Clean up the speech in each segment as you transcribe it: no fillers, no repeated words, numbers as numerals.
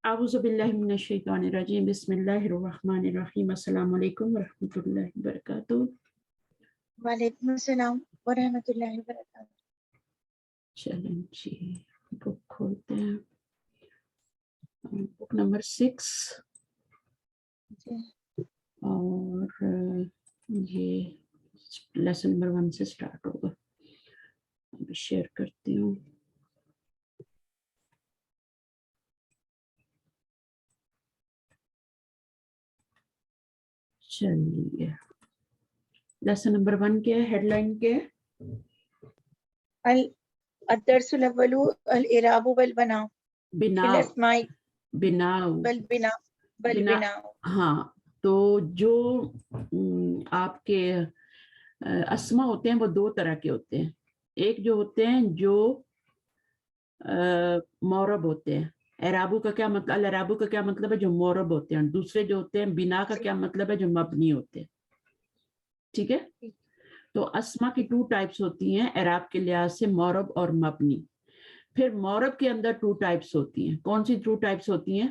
اعوذ باللہ من الشیطان الرجیم بسم اللہ الرحمن الرحیم السلام علیکم ورحمۃ اللہ وبرکاتہ. وعلیکم السلام ورحمۃ اللہ وبرکاتہ. چلیں جی بک کھولتے ہیں, بک نمبر 6 اور یہ لیسن نمبر 1 سے سٹارٹ ہوگا. ابھی شیئر کرتی ہوں. چلیے لیسن نمبر 1 کیا ہے, ہیڈ لائن کیا ہے؟ الدرس الاول الاعراب والبناء بناء بناء. ہاں, تو جو آپ کے اسما ہوتے ہیں وہ دو طرح کے ہوتے ہیں. ایک جو ہوتے ہیں جو مورب ہوتے ہیں. اعرابو کا کیا مطلب, الاعرابو کا کیا مطلب ہے, جو مورب ہوتے ہیں. دوسرے جو ہوتے ہیں بنا کا کیا مطلب ہے, جو مبنی ہوتے ہیں. ٹھیک ہے, تو اسما کی 2 ٹائپس ہوتی ہیں اعراب کے لحاظ سے, مورب اور مبنی. پھر مورب کے اندر 2 ٹائپس ہوتی ہیں. کون سی 2 ٹائپس ہوتی ہیں؟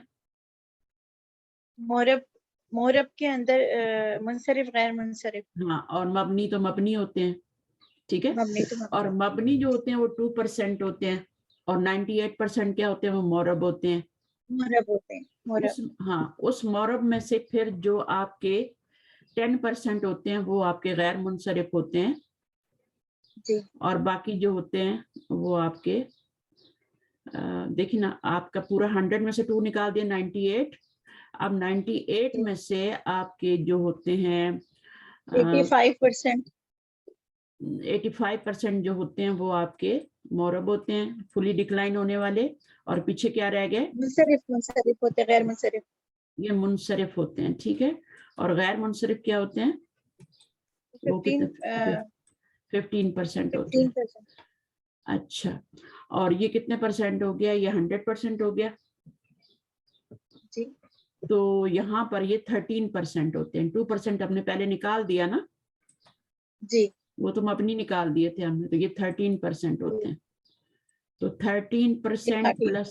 مورب کے اندر منصرف غیر منصرف. ہاں, اور مبنی تو مبنی ہوتے ہیں. ٹھیک ہے, اور مبنی جو ہوتے ہیں وہ 2% ہوتے ہیں, اور 98% کیا ہوتے ہیں, وہ مورب ہوتے ہیں. ہاں, اس مورب میں سے پھر جو آپ کے 10% ہوتے ہیں وہ آپ کے غیر منصرف ہوتے ہیں جی, اور باقی جو ہوتے ہیں وہ آپ کے دیکھیں نا, آپ کا پورا 100 میں سے 2 نکال دیا 98. اب 98 میں سے آپ کے جو ہوتے ہیں 85% جو ہوتے ہیں وہ آپ کے مورب ہوتے ہیں, فلی ڈکلائن ہونے والے. اور پیچھے کیا رہ گئے, منصرف ہوتے, غیر منصرف. یہ منصرف ہوتے ہیں. ٹھیک ہے, اور غیر منصرف کیا ہوتے ہیں, وہ کتنے 15% ہوتے ہیں. اچھا, اور یہ کتنے پرسنٹ ہو گیا, یہ 100% ہو گیا. جی, تو یہاں پر یہ 13% ہوتے ہیں. 2% ہم نے پہلے نکال دیا نا, جی, وہ تو مبنی نکال دیے تھے ہم نے, تو یہ 13% ہوتے ہیں. تو 13% پلس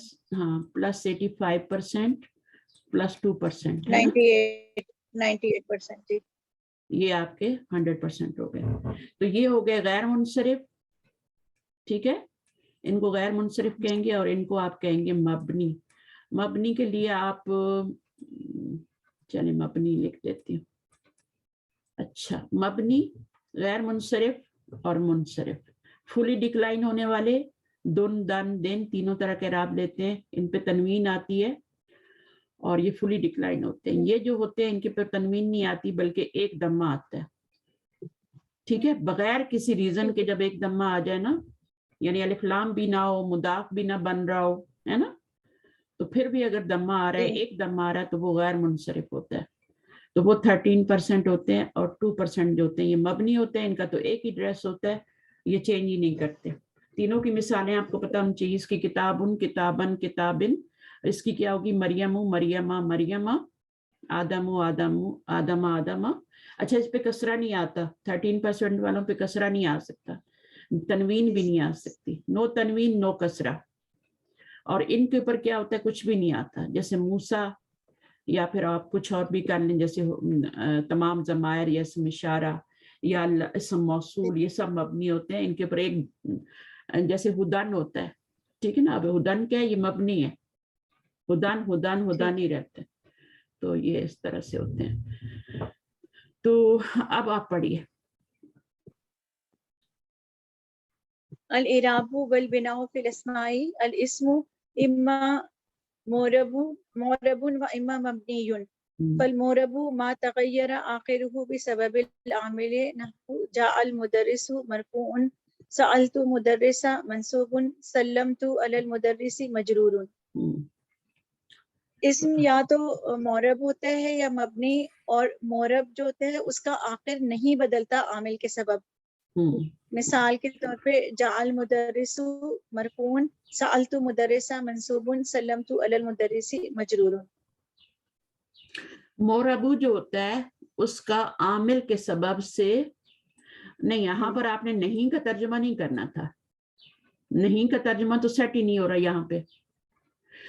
پلس 85% پلس 2% ہے نا, 98%. یہ آپ کے 100% ہو گئے. تو یہ ہو گئے غیر منصرف. ٹھیک ہے, ان کو غیر منصرف کہیں گے اور ان کو آپ کہیں گے مبنی. مبنی کے لیے آپ چلیں مبنی لکھ دیتی ہوں. اچھا, مبنی, غیر منصرف اور منصرف. فلی ڈکلائن ہونے والے دن دن دن تینوں طرح کے اعراب لیتے ہیں. ان پہ تنوین آتی ہے اور یہ فلی ڈکلائن ہوتے ہیں. یہ جو ہوتے ہیں ان کے پر تنوین نہیں آتی بلکہ ایک دمہ آتا ہے. ٹھیک ہے, بغیر کسی ریزن کے جب ایک دمہ آ جائے نا, یعنی الف لام بھی نہ ہو, مضاف بھی نہ بن رہا ہو, ہے نا, تو پھر بھی اگر دمہ آ رہا ہے, ایک دمہ آ رہا ہے, تو وہ غیر منصرف ہوتا ہے. تو وہ 13% ہوتے ہیں, اور 2% جو ہوتے ہیں یہ مبنی ہوتے ہیں. ان کا تو ایک ہی ڈریس ہوتا ہے, یہ چینج ہی نہیں کرتے. تینوں کی مثالیں آپ کو پتہ ہونی چاہیے. اس کی کتابن, کتابن, کتابن. اس کی کیا ہوگی, مریم, مریمہ, مریمہ, آدم, آدم, آدم, آدم. اچھا, اس پہ کسرہ نہیں آتا, 13% والوں پہ کسرہ نہیں آ سکتا, تنوین بھی نہیں آ سکتی. نو تنوین نو کسرہ. اور ان کے اوپر کیا ہوتا ہے, کچھ بھی نہیں آتا, جیسے موسیٰ, یا پھر آپ کچھ اور بھی کر لیں, جیسے تمام ضمائر یا اسم اشارہ یا اسم موصول, یہ سب مبنی ہوتے ہیں. ان کے اوپر ایک جیسے ہدن ہوتا ہے. ٹھیک ہے نا, اب ہدن کیا ہے, یہ مبنی ہے. ہدن ہدن ہدن ہی رہتے ہیں. تو یہ اس طرح سے ہوتے ہیں. تو اب آپ پڑھیے. الاعراب والبناء فی الاسماء الاسم اما مورب و اما مبنی. فالمورب ما تغیر آخره بسبب العامل نحو جاء المدرس مرفوع, سألت مدرس منصوب, سلمت علی المدرس مجرور. اسم یا تو مورب ہوتا ہے یا مبنی, اور مورب جو ہوتا ہے اس کا آخر نہیں بدلتا عامل کے سبب. مثال کے طور پہ جاء المدرس مرفوع, سألت مدرس منصوب, سلمت علی المدرس مجرور. موربو جو ہوتا ہے اس کا عامل کے سبب سے نہیں, یہاں پر آپ نے نہیں کا ترجمہ نہیں کرنا تھا. نہیں کا ترجمہ تو سیٹ ہی نہیں ہو رہا یہاں پہ.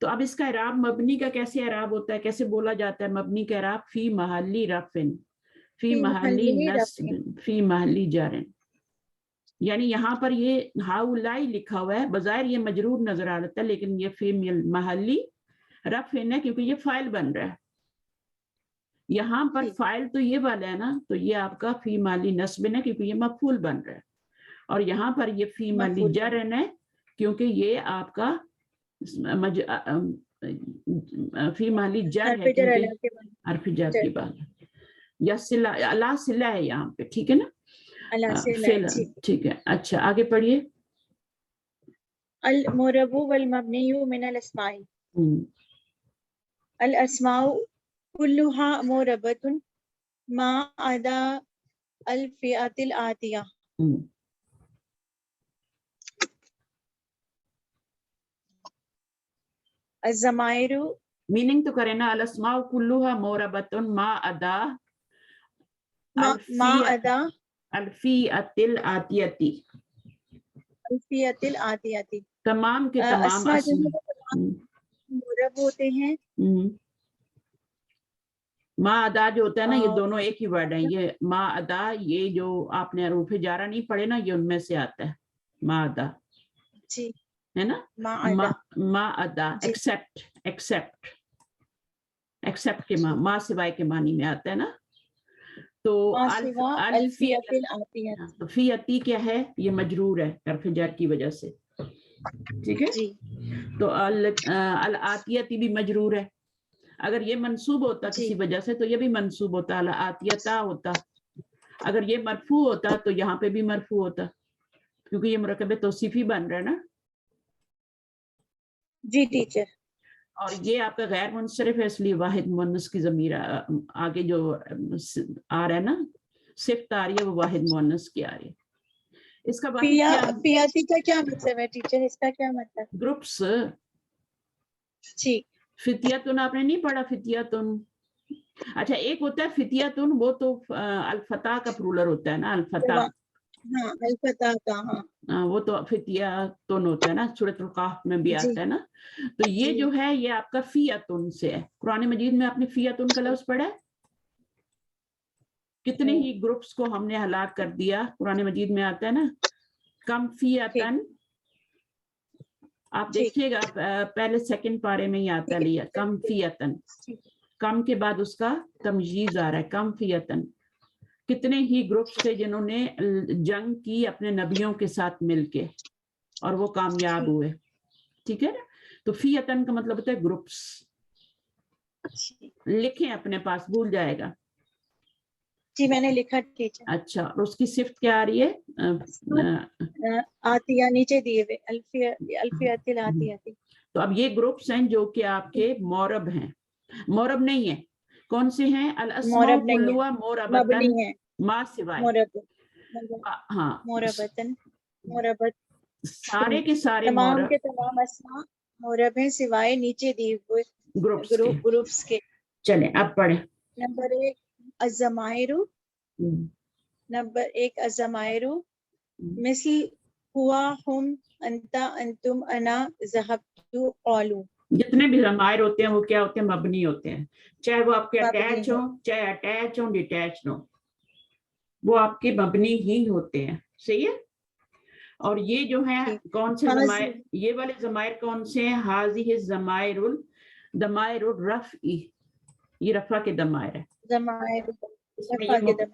تو اب اس کا اعراب مبنی کا کیسے اعراب ہوتا ہے, کیسے بولا جاتا ہے مبنی کا اعراب؟ فی محلی رفن, فی محلی نصب, فی محلی جرن. یعنی یہاں پر یہ ہاؤلائی لکھا ہوا ہے, بظاہر یہ مجرور نظر آ رہا ہے لیکن یہ فی محلی رفن ہے کیونکہ یہ فاعل بن رہا ہے. یہاں پر فاعل تو یہ والا ہے نا, تو یہ آپ کا فی محلی نصب ہے کیونکہ یہ مفعول بن رہا ہے, اور یہاں پر یہ فی محلی جرن ہے کیونکہ یہ آپ کا فی محلی جر ہے کیونکہ حرف جر کی بات ہے, یا صلہ, اللہ صلہ ہے یہاں پہ, ٹھیک ہے نا, ٹھیک ہے. اچھا آگے پڑھیے. المعرب والمبنی من الاسماء, الاسماء كلها معربة ما عدا الفئة الآتية. الضمائر میننگ تو کرے نا, الاسماء کلها معربة ما عدا الفئة الآتية, الفئة الآتية, تمام کے تمام معرب ہوتے ہیں. ما ادا جو ہوتا ہے نا, یہ دونوں ایک ہی ورڈ ہیں. یہ ما ادا, یہ جو آپ نے حروف جارہ نہیں پڑھے نا, یہ ان میں سے آتا ہے ما ادا, جی ہے نا. ما ادا ایکسپٹ کے ما سوائے کے معنی میں آتا ہے نا. تو فیاتی کیا ہے, یہ مجرور ہے حرف جر کی وجہ سے, ٹھیک ہے. تو الآتیتی بھی مجرور ہے. اگر یہ منصوب ہوتا کسی وجہ سے تو یہ بھی منصوب ہوتا, الآتیتا ہوتا. اگر یہ مرفوع ہوتا تو یہاں پہ بھی مرفوع ہوتا کیونکہ یہ مرکب توصیفی بن رہا ہے نا. جی ٹیچر. اور یہ آپ کا غیر منصرف ہے, اس لیے واحد مؤنث کی ضمیر آگے جو آ رہا ہے نا, صفت آ رہی ہے وہ واحد مؤنث کی آ رہی ہے. اس کا فیاتی کا کیا مطلب ہے ٹیچر, اس کا کیا مطلب؟ گروپس. ٹھیک. فتیاتن آپ نے نہیں پڑھا, فتیاتن. اچھا ایک ہوتا ہے فتیاتن, وہ تو الفتح کا پرولر ہوتا ہے نا, الفتح. ہاں الفتح کا, ہاں وہ تو فتیاتن ہوتا ہے نا, سورۃ القاف میں بھی آتا ہے نا. تو یہ جو ہے یہ آپ کا فیاتن سے ہے. قرآن مجید میں آپ نے فیاتن کا لفظ پڑھا ہے؟ کتنے ہی گروپس کو ہم نے ہلاک کر دیا, قرآن مجید میں آتا ہے نا, کم فیاتن. آپ دیکھیے گا پہلے سیکنڈ پارے میں ہی آتا لیا, کم فیاتن. کم کے بعد اس کا تمجیز آ رہا ہے, کم فیاتن. کتنے ہی گروپس تھے جنہوں نے جنگ کی اپنے نبیوں کے ساتھ مل کے, اور وہ کامیاب ہوئے, ٹھیک ہے نا. تو فیاتن کا مطلب ہوتا ہے گروپس. لکھیں اپنے پاس, بھول جائے گا. جی میں نے لکھا ٹیچر. اچھا, اور اس کی صفت کیا آ رہی ہے؟ آتیہ نیچے دیے ہوئے, الفیات الآتیہ. تو اب یہ گروپس ہیں جو کہ آپ کے معرب ہیں. معرب نہیں ہے, کون سے ہیں؟ الاسماء کلها معربۃ ما سوائے. ہاں معربت, سارے کے سارے تمام کے تمام اسماء معرب ہیں سوائے نیچے دیے ہوئے گروپس کے. چلیں اب پڑھیں. نمبر 1 الضمائر, نمبر 1 الضمائر مثل ہوا, ہم, انتا, انتم, انا, ذهبت, قالوا. جتنے بھی ضمائر ہوتے ہیں وہ کیا ہوتے ہیں؟ مبنی ہوتے ہیں, چاہے وہ آپ کے اٹیچ ہوں, چاہے اٹیچ ہوں, ڈیٹیچ ہوں, وہ آپ کے مبنی ہی ہوتے ہیں. صحیح ہے. اور یہ جو ہیں کون سے ضمائر, یہ والے ضمائر کون سے ہیں؟ حاضی الضمائر ضمائر الرفع, یہ رفع کے ضمائر ہے.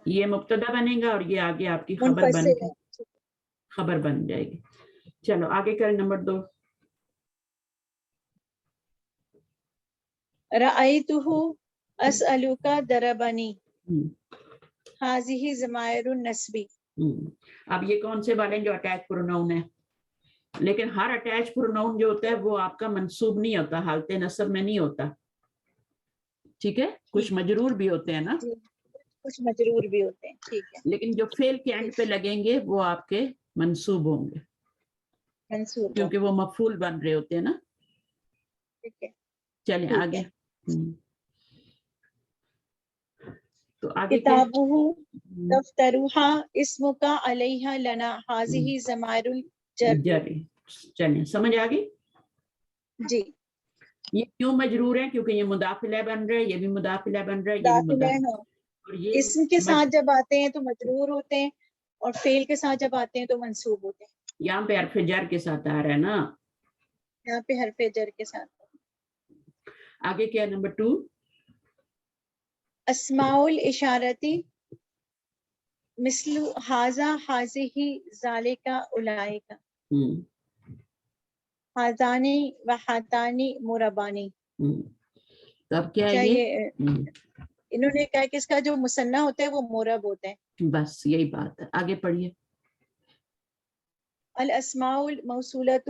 یہ مبتدا بنے گا اور یہ آگے آپ کی خبر بن جائے گی. چلو آگے کریں. نمبر 2 رأيته أسألك ضربني, هذه ضمائر النسب. اب یہ کون سے والے جو اٹیچ پروناؤن ہے, لیکن ہر اٹیچ پروناؤن جو ہوتا ہے وہ آپ کا منصوب نہیں ہوتا, حالت نصب میں نہیں ہوتا, ٹھیک ہے. کچھ مجرور بھی ہوتے ہیں نا, کچھ مجرور بھی ہوتے ہیں, ٹھیک ہے. لیکن جو فعل کے اینڈ پہ لگیں گے وہ آپ کے منصوب ہوں گے, کیونکہ وہ مفعول بن رہے ہوتے ہیں نا. ٹھیک ہے. چلیں آگے. تو آگے کتابہ دفترھا اسمک علیہ لنا, هذه ضمائر الجر. چلیں سمجھ آ گئی. جی. یہ کیوں مجرور ہے؟ کیونکہ یہ مضاف الیہ بن رہا ہے، یہ بھی مضاف الیہ بن رہا ہے، یہ بھی مضاف، داخلہ ہو، اور یہ اسم کے ساتھ جب آتے ہیں تو مجرور ہوتے ہیں، اور فعل کے ساتھ جب آتے ہیں تو منصوب ہوتے ہیں. یہاں پہ حرف جر کے ساتھ آ رہا ہے نا. یہاں پہ حرف جر کے ساتھ. آگے کیا نمبر 2؟ اسماء الاشارتی مثل ھذا ھذہ ذالک اولئک ھذانی و ھاتانی مربانی. تو اب کیا ہے کیا یہ؟ یہ انہوں نے کہا کہ اس کا جو مثنیٰ ہوتا ہے وہ مورب ہوتا ہے. بس یہی بات ہے، آگے پڑھیے. الاسماء الموصولۃ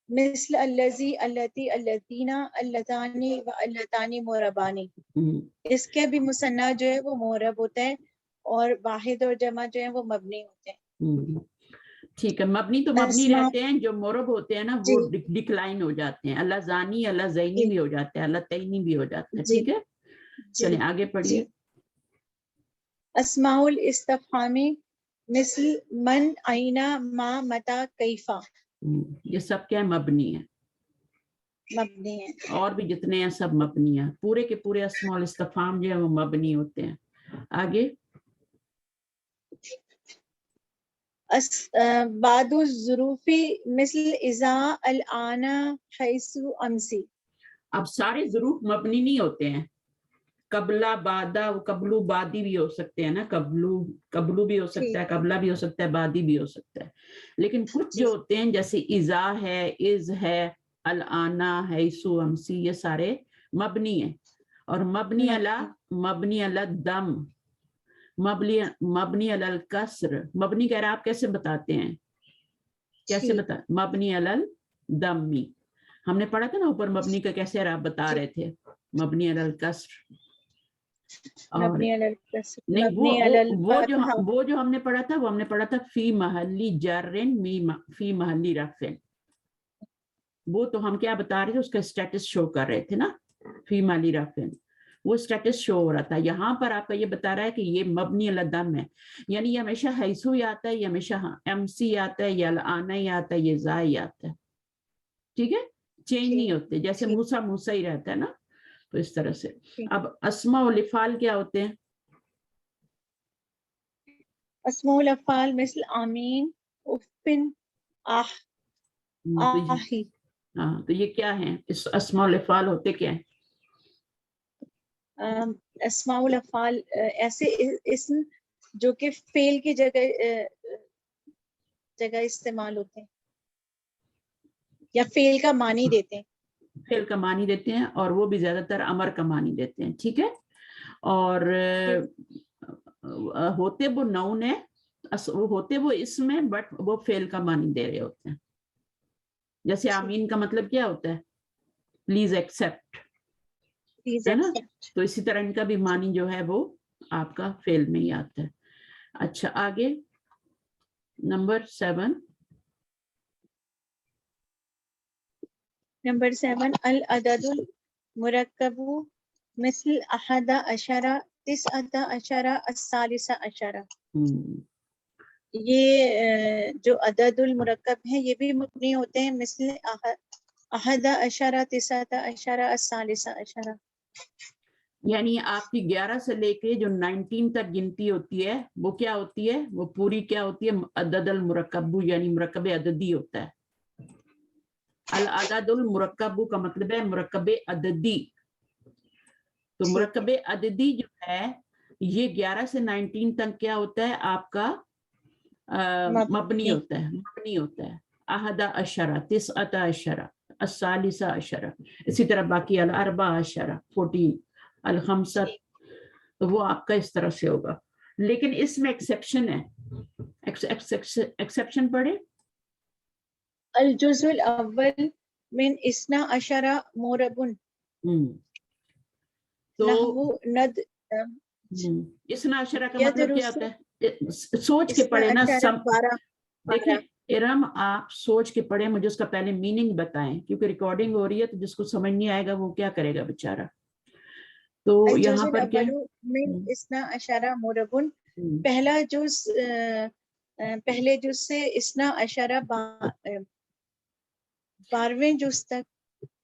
مثل الذی اللتی اللتینا اللتانی و اللتانی مربانی. اس کے بھی مثنیٰ جو ہے وہ مورب ہوتا ہے، اور واحد اور جمع جو ہے وہ مبنی ہوتے ہیں. ٹھیک ہے، مبنی تو مبنی اسماء رہتے ہیں، جو مورب ہوتے ہیں نا جی وہ ڈکلائن ہو جاتے ہیں. اللہ زانی، اللہ زینی جی بھی ہو جاتا ہے، اللہ تعینی بھی ہو جاتا ہے. جی ٹھیک ہے، جی چلیں آگے پڑھیے. جی. اسماء الاستفہامی مثل من این ما متی کیفا. یہ سب کیا ہے؟ مبنی ہے. مبنی ہے. اور بھی جتنے ہیں سب مبنی ہیں، پورے کے پورے اسماء الاستفہام جو ہے وہ مبنی ہوتے ہیں. آگے بعد الظروف مثل اذا الان حیث امسی. اب سارے ظروف مبنی نہیں ہوتے ہیں، قبلہ بعدہ، قبلو بادی بھی ہو سکتے ہیں نا، قبلو بھی ہو سکتا ہے، قبلہ بھی ہو سکتا ہے، بادی بھی ہو سکتا ہے. لیکن کچھ جو ہوتے ہیں جیسے اذا ہے، از ہے، الانا ہے، سو امسی، یہ سارے مبنی ہیں. اور مبنی علی دم، مبنی علی الکسر. مبنی کا اعراب کیسے بتاتے ہیں؟ کیسے بتا؟ مبنی علی الدمی. ہم نے پڑھا تھا نا اوپر مبنی کا کیسے اعراب بتا رہے تھے. مبنی علی الکسر. اور نہیں، وہ جو ہم نے پڑھا تھا وہ ہم نے پڑھا تھا فی محلی جرن فی محلی رفع. وہ تو ہم کیا بتا رہے تھے؟ اس کا اسٹیٹس شو کر رہے تھے نا، فی محلی رفع، وہ اسٹیٹس شو ہو رہا تھا. یہاں پر آپ کا یہ بتا رہا ہے کہ یہ مبنی علی الدم ہے، یعنی یہ ہمیشہ حیثو ہی آتا ہے، یہ ہمیشہ ایم سی آتا ہے، یا الانا ہی آتا ہے، یہ زا ہی آتا ہے. ٹھیک ہے، چینج نہیں ہوتے، جیسے موسیٰ موسیٰ ہی رہتا ہے نا، تو اس طرح سے. اب اسماء الافعال کیا ہوتے ہیں؟ اسماء الافعال مثل آمین، افن، آہ، آہی. ہاں، تو یہ کیا ہیں؟ اس اسماء الافعال ہوتے کیا ہیں؟ اسماء الافعال ایسے اسم جو کہ فعل کی جگہ استعمال ہوتے ہیں یا فعل کا معنی دیتے ہیں. فعل کا معنی دیتے ہیں، اور وہ بھی زیادہ تر امر کا معنی دیتے ہیں. ٹھیک ہے، اور ہوتے وہ نون ہے، ہوتے وہ اسم ہے، بٹ وہ فعل کا معنی دے رہے ہوتے ہیں. جیسے آمین کا مطلب کیا ہوتا ہے؟ پلیز ایکسپٹ، ہے نا؟ تو اسی طرح ان کا بھی معنی جو ہے وہ آپ کا فعل میں ہی آتا ہے. اچھا، آگے نمبر 7. نمبر 7 العدد المرکب مثل احد عشر، تسعۃ عشر، الثالث عشر. یہ جو عدد المرکب ہیں یہ بھی مبنی ہوتے ہیں، مثل احد عشر، تسعۃ عشر، الثالث عشر. یعنی آپ کی 11 سے لے کے جو 19 تک گنتی ہوتی ہے وہ کیا ہوتی ہے؟ وہ پوری کیا ہوتی ہے؟ عدد المرکب، یعنی مرکب عددی ہوتا ہے. العدد المرکب کا مطلب ہے مرکب عددی. تو مرکب عددی جو ہے یہ 11 سے 19 تک کیا ہوتا ہے؟ آپ کا مبنی ہوتا ہے، مبنی ہوتا ہے. احد عشرہ، تسعۃ عشرہ، الثالث عشرہ، اسی طرح باقی الاربع عشرہ، 14، الخمسہ، تو وہ آپ کا اس طرح سے ہوگا. لیکن اس میں ایکسیپشن ہے. ایکسیپشن پڑھے. الجزء الاول من اثنا عشر مرب، تو نحو ند. اثنا عشرہ کا مطلب کیا ہوتا ہے؟ سوچ کے پڑھے نا. دیکھیں ارم، آپ سوچ کے پڑھیں، مجھے اس کا پہلے میننگ بتائیں، کیونکہ ریکارڈنگ ہو رہی ہے تو جس کو سمجھ نہیں آئے گا وہ کیا کرے گا بیچارہ. تو یہاں پر کیا من اثنا عشر مرب، پہلا جز، پہلے جز سے اثنا عشرہ 12ویں جز تک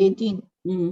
18,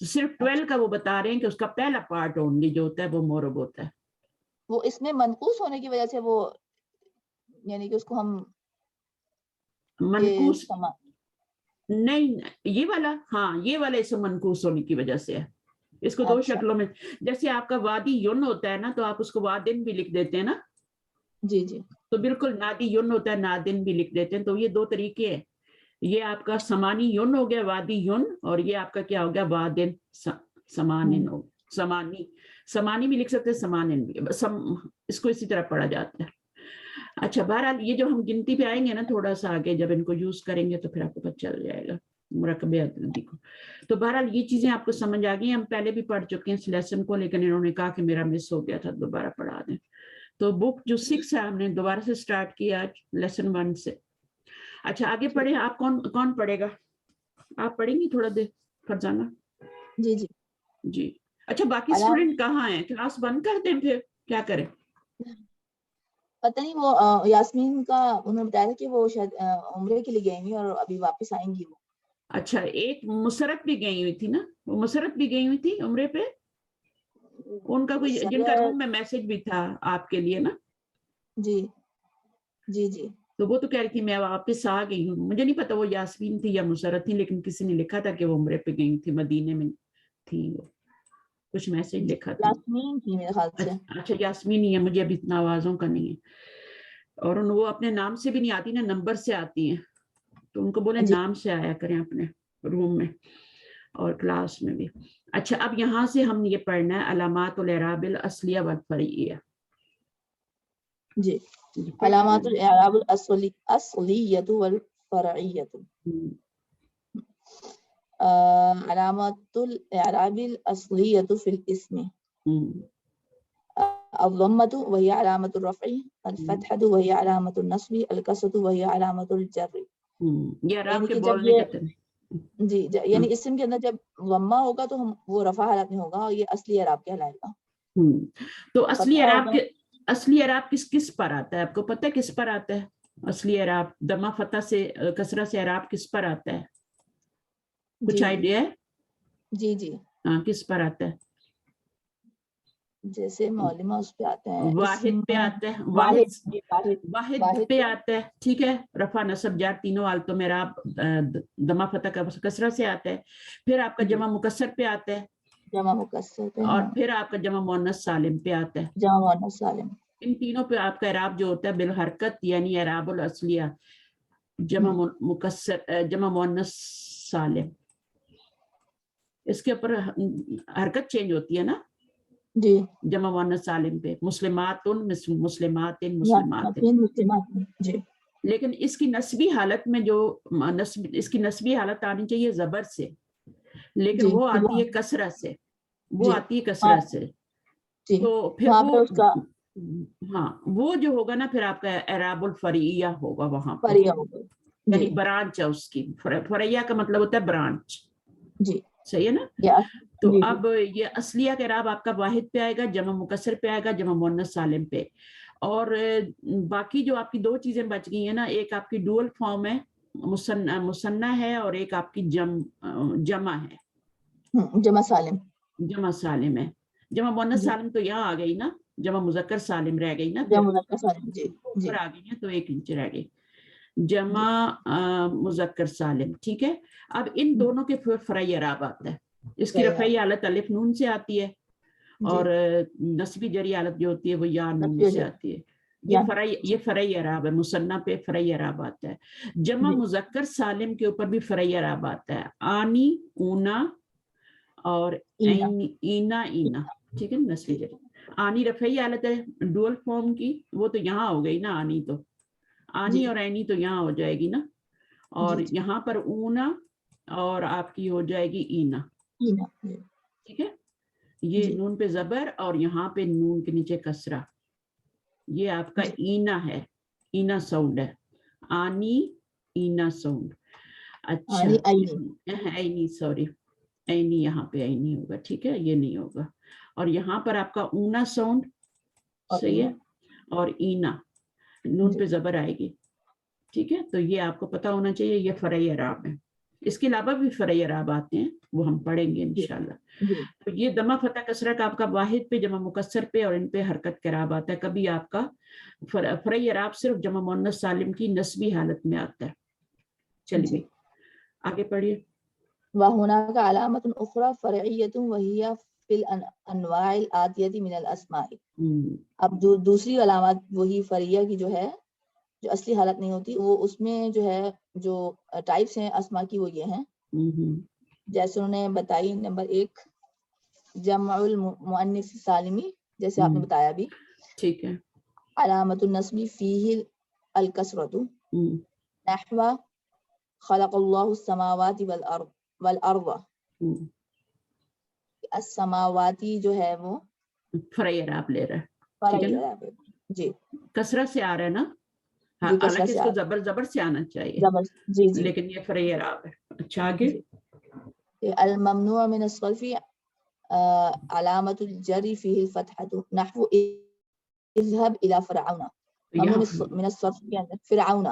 صرف 12 کا وہ بتا رہے ہیں کہ اس کا پہلا پارٹ اونلی جو ہوتا ہے وہ مورب ہوتا ہے. وہ اس میں منقوص ہونے کی وجہ سے وہ یعنی کہ اس کو ہم منقوص نہیں یہ والا, ہاں یہ والا اسم منقوص ہونے کی وجہ سے ہے. اس کو دو شکلوں میں, جیسے آپ کا وادی یون ہوتا ہے نا تو آپ اس کو وادن بھی لکھ دیتے ہیں نا. جی جی. تو بالکل نادی یون ہوتا ہے, نادن بھی لکھ دیتے ہیں. تو یہ دو طریقے ہیں. یہ آپ کا سمانی یون ہو گیا وادی یون, اور یہ آپ کا کیا ہو گیا وادن سمانن ہو. سمانی بھی لکھ سکتے ہیں, سمانن بھی, اس کو اسی طرح پڑھا جاتا ہے. اچھا بہرحال یہ جو ہم گنتی پہ آئیں گے نا تھوڑا سا آگے, جب ان کو یوز کریں گے تو پھر آپ کو پتہ چل جائے گا مرکب عددی کو. تو بہرحال یہ چیزیں آپ کو سمجھ آ گئی. ہم پہلے بھی پڑھ چکے ہیں اس لیسن کو, لیکن انہوں نے کہا کہ میرا مس ہو گیا تھا, دوبارہ پڑھا دیں. تو بک جو 6 ہے ہم نے دوبارہ سے سٹارٹ کیا آج لیسن 1 سے. اچھا آگے پڑھیں آپ. کون پڑھے گا؟ آپ پڑھیں گی تھوڑا دیر فرزانہ؟ جی جی جی. اچھا باقی اسٹوڈنٹ کہاں ہیں؟ کلاس بند کر دیں پھر کیا کریں؟ پتہ نہیں وہ یاسمین کا انہوں نے بتایا تھا کہ وہ شاید عمرے کے لیے گئی ہوئی اور ابھی واپس آئیں گی وہ. اچھا ایک مسرت بھی گئی ہوئی تھی نا, وہ مسرت بھی گئی ہوئی تھی عمرے پہ. ان کا کوئی جن کا روم میں میسج بھی تھا آپ کے لیے نا. جی جی جی. تو وہ تو کہہ رہی تھی میں واپس آ گئی ہوں. مجھے نہیں پتا وہ یاسمین تھی یا مسرت تھی, لیکن کسی نے لکھا تھا کہ وہ عمرے پہ گئی تھی, مدینے میں تھی, وہ کچھ میسج لکھا تھا. یاسمین تھی میرے خیال سے. اچھا یاسمین ہی ہے, مجھے ابھی اتنا آوازوں کا نہیں ہے. اور وہ اپنے نام سے بھی نہیں آتی نا, نمبر سے آتی ہیں. تو ان کو بولے نام سے آیا کریں اپنے روم میں اور کلاس میں بھی. اچھا اب یہاں سے ہم یہ پڑھنا ہے علامات الاعراب الاصلیہ والفرعیہ. جی. علامات الاعراب الاصلیہ والفرعیہ. علامات الاعراب الاصلیہ فی الاسم. الضمة وهي علامة الرفع, الفتحة وهي علامة النصب, الكسرة وهي علامة الجر. یہ اعراب کے یعنی بولنے کا طریقہ. جی یعنی اسم کے اندر جب ضمہ ہوگا تو ہم وہ رفع حالت میں ہوگا, اور یہ اصلی اعراب کہلائے گا. تو اصلی اعراب کس پر آتا ہے؟ آپ کو پتہ ہے کس پر آتا ہے اصلی اعراب؟ ضمہ فتح سے کسرہ سے اعراب کس پر آتا ہے؟ کچھ آئیڈیا ہے؟ جی جی. ہاں کس پر آتا ہے؟ جیسے معلومہ اس پہ آتے ہیں, واحد پہ آتا ہے. واحد پہ آتا ہے, ٹھیک ہے. رفع نصب جر تینوں حالتوں میں اعراب ضمہ فتح کا کسرہ سے آتا ہے. پھر آپ کا جمع مکسر پہ آتا ہے, جمع مکسر پہ, اور پھر آپ کا جمع مؤنث سالم پہ آتا ہے. جمع مؤنث سالم. ان تینوں پہ آپ کا اعراب جو ہوتا ہے بالحرکت, یعنی اعراب الاصلیہ جمع مکسر جمع مؤنث سالم. اس کے اوپر حرکت چینج ہوتی ہے نا جی. جمع مؤنث سالم پہ. مسلمات جی. لیکن اس کی نسبی حالت میں جو اس کی نسبی حالت آنی چاہیے زبر سے, لیکن وہ آتی ہے کسرہ سے, وہ آتی ہے کسرہ سے. تو پھر وہ ہاں وہ جو ہوگا نا پھر آپ کا اعراب الفرعیہ ہوگا وہاں پر, یعنی برانچ ہے اس کی. فرعیہ کا مطلب ہوتا ہے برانچ. جی صحیح ہے نا. تو اب یہ اصلیہ کا اعراب آپ کا واحد پہ آئے گا, جمع مکسر پہ آئے گا, جمع مؤنث سالم پہ. اور باقی جو آپ کی دو چیزیں بچ گئی ہیں نا, ایک آپ کی ڈوئل فارم ہے مثنیٰ ہے, اور ایک آپ کی جمع ہے جمع سالم. جمع سالم ہے. جمع مؤنث سالم تو یہاں آ گئی نا, جمع مذکر سالم رہ گئی نا, پھر آ گئی ہے تو ایک انچ رہ گئی. جمع مذکر سالم, ٹھیک ہے. اب ان دونوں کے فرعی اعراب آتا ہے. اس کی رفعی حالت الف نون سے آتی ہے, اور نصبی جری حالت جو ہوتی ہے وہ یا نون سے آتی ہے. یہ فرعی اعراب ہے. مثنیٰ پہ فرعی اعراب آتا ہے. جمع مذکر سالم کے اوپر بھی فرعی اعراب آتا ہے. آنی, اونا اور اینا, ٹھیک ہے. نصبی جری آنی رفعی حالت ہے ڈوئل فارم کی, وہ تو یہاں ہو گئی نا آنی, تو آنی اور اینی تو یہاں ہو جائے گی نا, اور یہاں پر اونا اور آپ کی ہو جائے گی اینا, ٹھیک ہے. یہ نون پہ زبر اور یہاں پہ نون کے نیچے کسرہ, یہ آپ کا اینا ہے, اینا ساؤنڈ ہے. آنی اینا ساؤنڈ. اچھا اینی, سوری اینی, یہاں پہ اینی ہوگا, ٹھیک ہے, یہ نہیں ہوگا. اور یہاں پر آپ کا اونا ساؤنڈ, صحیح ہے, اور اینا نون پہ زبر آئے گی, ٹھیک ہے. تو یہ آپ کو پتا ہونا چاہیے, یہ فرعی اعراب ہے. اس کے علاوہ بھی فرعی اعراب آتے ہیں، وہ ہم پڑھیں گے انشاءاللہ۔ تو یہ دمہ فتح کسرہ کا آپ کا واحد پہ، جمع مکسر پہ اور ان پہ حرکت کے اعراب آتا ہے۔ کبھی آپ کا فرعی اعراب صرف جمع مؤنث سالم کی نسبی حالت میں آتا ہے۔ چلیے آگے پڑھیے۔ وَهُنَاكَ عَلَامَةٌ أُخْرَى فَرْعِيَّةٌ وَهِيَ فِي الْأَنْوَاعِ الْآتِيَةِ مِنَ الْأَسْمَاءِ۔ اب جو دوسری علامات وہی فرعیہ کی جو ہے، جو اصلی حالت نہیں ہوتی، وہ اس میں جو ہے جو ٹائپس ہیں اسماء کی وہ یہ ہیں، جیسے انہوں نے بتائی نمبر 1 جمع المؤنث سالمی، جیسے آپ نے بتایا بھی، ٹھیک ہے۔ علامت النصب فیہ الکسرۃ، نحو خلق اللہ السماوات والارض، السماواتی جو ہے وہ فرعی اعراب لے رہا ہے، فرعی اعراب ہے جی، کسرت سے آ رہا ہے نا، جی کسرت حالانکہ سے اس کو زبر سے آنا چاہیے، جی جی، لیکن یہ فرعی اعراب ہے۔ اچھا آگے۔ الممنوع من الصرف علامت الجر فیہ الفتحۃ، نحو اذهب الى فرعون، ممنوع من الصرف کے اندر فرعون،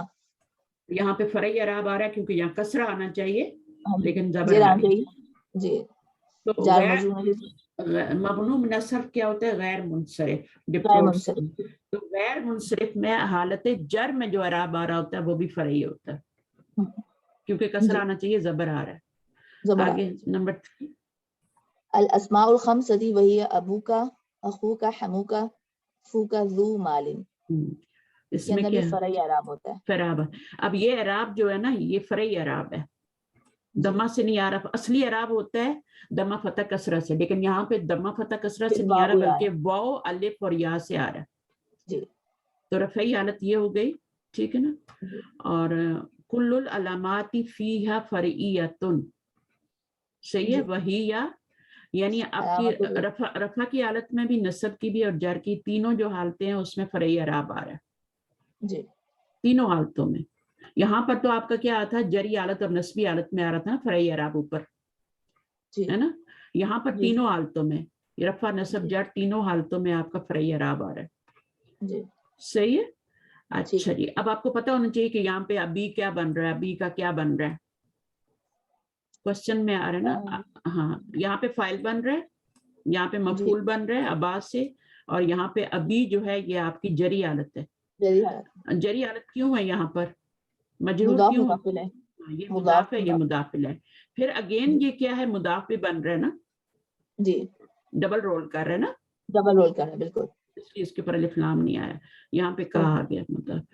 یہاں پہ فرعی اعراب آ رہا ہے کیونکہ یہاں کسرہ آنا چاہیے لیکن زبر زیر آ آنا رہی ہے۔ چاہیے جی، تو جار غیر مجرور ممنوع من الصرف کیا ہوتا ہے؟ غیر منصرف، غیر ڈپٹوٹس۔ منصرف، تو غیر منصرف میں حالت جر میں جو اعراب آ رہا ہوتا ہے وہ بھی فرعی ہوتا ہے کیونکہ کسرہ آنا چاہیے، زبر آ رہا ہے۔ زبر آگے نمبر 3 الاسماء الخمسۃ وہی ابوک اخوک حموک فوک ذو مال، اس کے میں اندر کیا بھی فرعی اعراب ہوتا ہے۔ فرعب۔ اب یہ اعراب جو ہے نا یہ فرعی اعراب ہے، دمہ سے نہیں آ رہا۔ اصلی اعراب ہوتا ہے دمہ فتح کسرہ سے، لیکن یہاں پہ دمہ فتح کسرہ سے نہیں آ رہا بلکہ واو الف اور یا سے آ رہا ہے جی، تو رفعی حالت یہ ہو گئی، ٹھیک ہے نا۔ اور کل العلامات فیہا فرعیۃ، صحیح ہے، وہی یا یعنی آپ کی رفع کی حالت میں بھی، نصب کی بھی اور جر کی، تینوں جو حالتیں ہیں اس میں فرعی اعراب آ رہا ہے جی، تینوں حالتوں میں۔ یہاں پر تو آپ کا کیا آتا ہے؟ جری حالت اور نسبی حالت میں آ رہا تھا نا فرعی اعراب اوپر، ہے نا۔ یہاں پر تینوں حالتوں میں رفع نصب جر تینوں حالتوں میں آپ کا فرعی اعراب آ رہا ہے، صحیح ہے۔ اچھا جی، اب آپ کو پتہ ہونا چاہیے کہ یہاں پہ ابھی کیا بن رہا ہے، ابھی کا کیا بن رہا ہے، کوشچن میں آ رہا ہے نا۔ ہاں یہاں پہ فاعل بن رہا ہے، یہاں پہ مفعول بن رہا ہے ابا سے، اور یہاں پہ ابھی جو ہے یہ آپ کی جری حالت ہے۔ جری حالت کیوں ہے یہاں پر؟ مجرور کیوں ہے؟ یہ مضاف ہے، یہ مضاف ہے۔ پھر اگین یہ کیا ہے؟ مضاف بھی بن رہا ہے نا جی، ڈبل رول کر رہا ہے نا، ڈبل رول کر رہا ہے بالکل، اس لیے اس کے اوپر الف لام نہیں آیا، یہاں پہ کہا گیا مضاف۔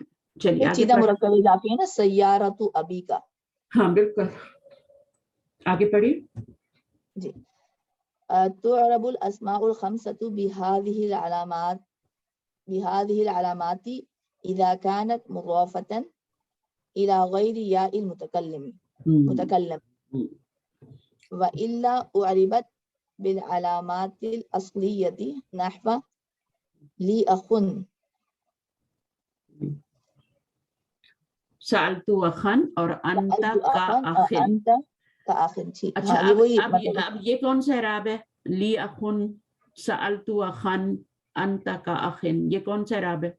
چلیے آگے سیدھا مرکب اضافی ہے نا، سیارۃ ابی کا، ہاں بالکل، آگے پڑھیے۔ جی، تعرب الاسماء الخمسۃ بهذه العلامات اذا كانت مضافة الى غير ياء المتكلم والا اعربت بالعلامات الاصلية، نحو لي اخ، سألت اخن اور انت کا اخن۔ اچھا اب یہ کون سا اعراب ہے؟ لی اخن، سألت اخن، انت کا اخن، یہ کون سا اعراب ہے؟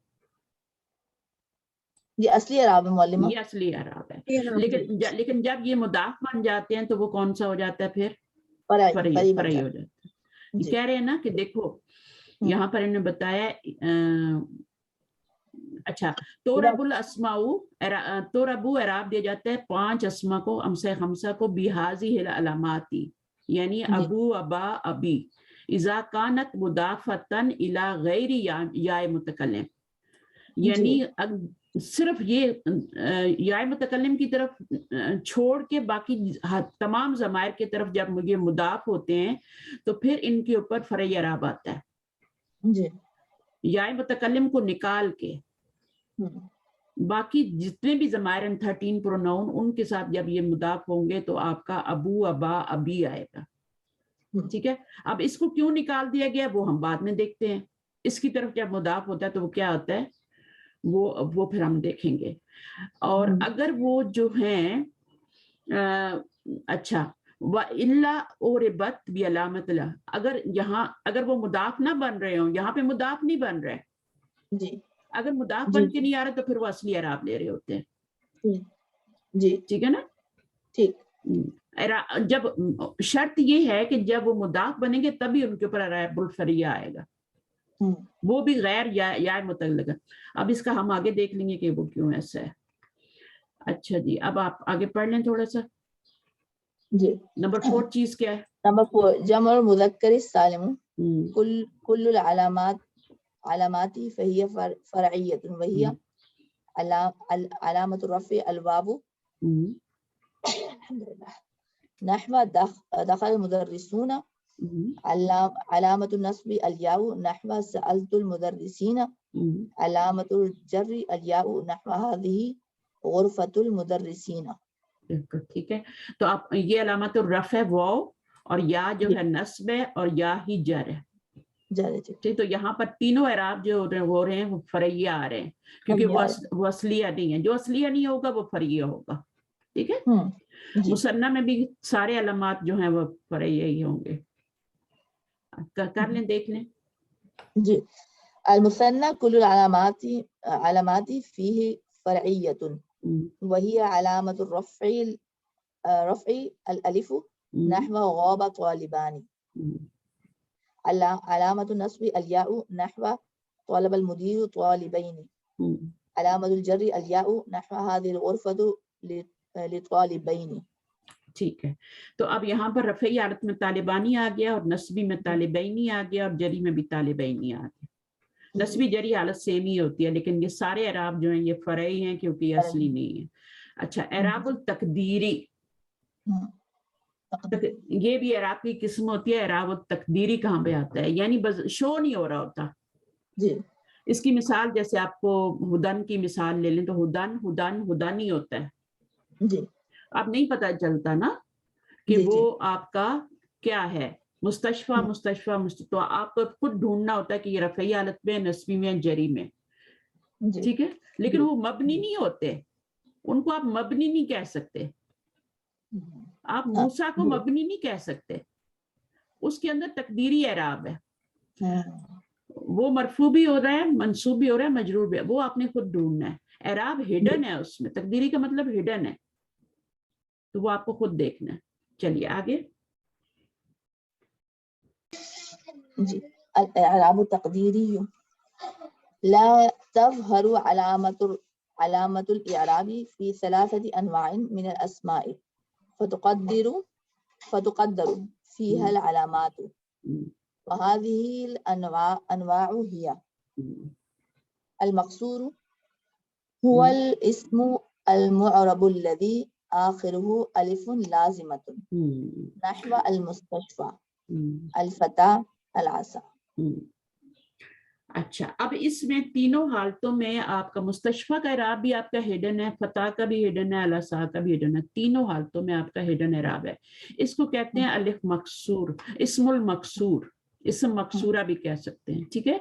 یہ اصلی اعراب ہے معلمہ، یہ اصلی اعراب ہے، لیکن جب یہ مضاف بن جاتے ہیں تو وہ کون سا ہو جاتا ہے؟ پھر فرعی ہو جاتا ہے۔ یہ کہہ رہے ہیں نا کہ دیکھو یہاں پر انہوں نے بتایا، اچھا تورب الاسماء، توربو اعراب دیا جاتا ہے 5 اسماء کو، امثہ خمسہ کو، بہذی العلامات یعنی ابو ابا ابی، اذا کانت مضافتن الی غیر یا متکلم، یعنی صرف یہ یا متکلم کی طرف چھوڑ کے باقی تمام ضمائر کی طرف جب یہ مضاف ہوتے ہیں تو پھر ان کے اوپر فرعی اعراب آتا ہے، یا متکلم کو نکال کے باقی جتنے بھی ضمائر 13 پروناؤن ان کے ساتھ جب یہ مضاف ہوں گے تو آپ کا ابو ابا ابی آئے گا، ٹھیک ہے۔ اب اس کو کیوں نکال دیا گیا وہ ہم بعد میں دیکھتے ہیں، اس کی طرف جب مضاف ہوتا ہے تو وہ کیا ہوتا ہے وہ پھر ہم دیکھیں گے۔ اور اگر وہ جو ہیں اچھا وَإِلَّا أُعْرِبَتْ بِعَلَامَةِ الْ، اگر یہاں اگر وہ مضاف نہ بن رہے ہوں، یہاں پہ مضاف نہیں بن رہے، جی، اگر مضاف بن کے نہیں آ رہا تو پھر وہ اصلی اعراب لے رہے ہوتے ہیں، جی ٹھیک ہے نا۔ ٹھیک، جب شرط یہ ہے کہ جب وہ مضاف بنیں گے تبھی ان کے اوپر اعراب الفرعیہ آئے گا، وہ بھی غیر یا متعلق. اب اس کا ہم آگے دیکھ لیں گے کہ وہ کیوں ایسا ہے. اچھا جی، اب آپ آگے پڑھ لیں تھوڑا سا. جی نمبر 4 چیز کیا ہے؟ نمبر 4 جمع مذکر السالم كل العلامات فهي فرعية وهي علامة الرفع الواو الحمد لله نحو دخل المدرسون علامة النصب الياء نحو سألت المدرسين علامة الجر الياء نحو هذه غرفة المدرسين. ٹھیک ہے، تو آپ یہ علامت الرفع واو اور یا جو ہے نصب ہے اور یا ہی جر ہے. ٹھیک، تو یہاں پر تینوں اعراب جو ہو رہے ہیں وہ فرعیہ آ رہے ہیں کیونکہ وہ اصلیہ نہیں ہے. جو اصلیہ نہیں ہوگا وہ فرعیہ ہوگا. ٹھیک ہے، مثنیٰ میں بھی سارے علامات جو ہیں وہ فرعیہ ہی ہوں گے. کر لیں، دیکھ لیں. جی المثنى كل العلامات فيه فرعية وهي علامة الرفع الألف نحو غاب طالبان علامة النصب الياء نحو طلب المدير طالبين علامة الجر الياء نحو هذه الغرفة لطالبين. ٹھیک ہے، تو اب یہاں پر رفعی حالت میں طالبانی آ گیا اور نصبی میں طالبینی آ گیا اور جری میں بھی طالبینی آ گیا. نصبی جری حالت سیم ہی ہوتی ہے لیکن یہ سارے اعراب جو ہیں یہ فرعی ہیں کیونکہ یہ اصلی نہیں ہے. اچھا، اعراب التقدیری، یہ بھی اعراب کی قسم ہوتی ہے. اعراب التقدیری کہاں پہ آتا ہے؟ یعنی بس شو نہیں ہو رہا ہوتا. جی اس کی مثال جیسے آپ کو ہدن کی مثال لے لیں تو ہدن ہدن ہدانی ہوتا ہے. جی اب نہیں پتہ چلتا نا کہ وہ آپ کا کیا ہے، مستشفیٰ مستشفیٰ تو آپ کو خود ڈھونڈنا ہوتا ہے کہ یہ رفعی حالت میں، نصبی میں، جری میں. ٹھیک ہے، لیکن وہ مبنی نہیں ہوتے، ان کو آپ مبنی نہیں کہہ سکتے. آپ موسیٰ کو مبنی نہیں کہہ سکتے، اس کے اندر تقدیری اعراب ہے. وہ مرفوع بھی ہو رہا ہے، منصوب بھی ہو رہا ہے، مجرور بھی، وہ آپ نے خود ڈھونڈنا ہے. اعراب ہڈن ہے اس میں، تقدیری کا مطلب ہڈن ہے، تو وہ آپ کو خود دیکھنا ہے. چلیے آگے. جی الاعراب التقدیری لا تظہر علامة الاعراب في 3 انواع من الاسماء فتقدر فيها العلامات وهذه الانواع هي المقصور هو الاسم المعرب الذي آخره ألف لازمة نحو المستشفى الفتى العصا. اچھا، اب اس میں تینوں حالتوں میں آپ کا مستشفیٰ کا اعراب بھی آپ کا ہڈن ہے، فتح کا بھی ہڈن ہے، العصا کا بھی ہڈن ہے. تینوں حالتوں میں آپ کا ہڈن اعراب ہے. اس کو کہتے ہیں الف مکسور، اسم المکسور، اسم مکسورہ بھی کہہ سکتے ہیں. ٹھیک ہے،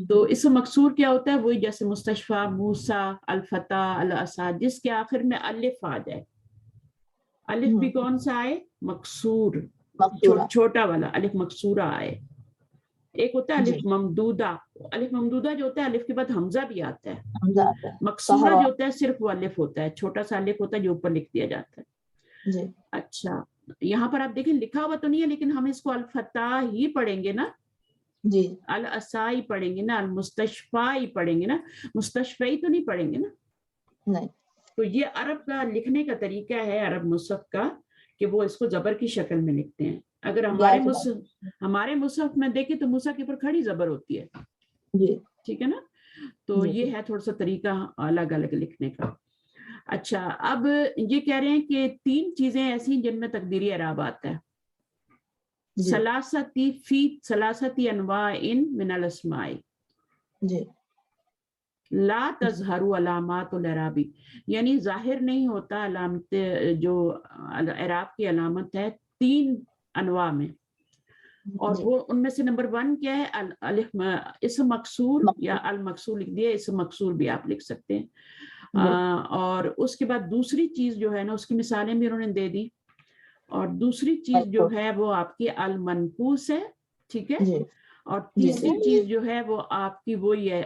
تو اسم مکسور کیا ہوتا ہے؟ وہی جیسے مستشفیٰ، موسیٰ، الفتح، العصا، جس کے آخر میں الف آ جائے. الف بھی کون سا آئے؟ مکسور، چھوٹا والا الف مکسورہ آئے. ایک ہوتا ہے الف ممدودہ. الف ممدودہ جو ہوتا ہے الف کے بعد حمزہ بھی آتا ہے. مکسورہ جو ہوتا ہے صرف وہ الف ہوتا ہے، چھوٹا سا الف ہوتا ہے جو اوپر لکھ دیا جاتا ہے. اچھا، یہاں پر آپ دیکھیں لکھا ہوا تو نہیں ہے لیکن ہم اس کو الفتح ہی پڑھیں گے نا، جی العصا ہی پڑھیں گے نا، المستشفیٰ ہی پڑھیں گے نا، مستشفی تو نہیں پڑھیں گے نا. نہیں، تو یہ عرب کا لکھنے کا طریقہ ہے، عرب مصحف کا، کہ وہ اس کو زبر کی شکل میں لکھتے ہیں. اگر ہمارے مصحف میں دیکھیں تو موسیٰ کے اوپر کھڑی زبر ہوتی ہے. ٹھیک ہے نا، تو یہ ہے تھوڑا سا طریقہ الگ الگ لکھنے کا. اچھا، اب یہ کہہ رہے ہیں کہ 3 چیزیں ایسی جن میں تقدیری اعراب آتا ہے. ثلاثتی انواع من الاسماء لا تظہر علامات الاعرابی، یعنی ظاہر نہیں ہوتا علامت، جو اعراب کی علامت ہے 3 انواع میں. اور وہ ان میں سے نمبر 1 کیا ہے؟ الف اسم مکسور یا المکسور لکھ دیا، اسم مکسور بھی آپ لکھ سکتے ہیں. اور اس کے بعد دوسری چیز جو ہے نا اس کی مثالیں بھی انہوں نے دے دی. اور دوسری چیز جو ہے وہ آپ کی المنقوص ہے. ٹھیک ہے، اور تیسری چیز جو ہے وہ آپ کی وہی ہے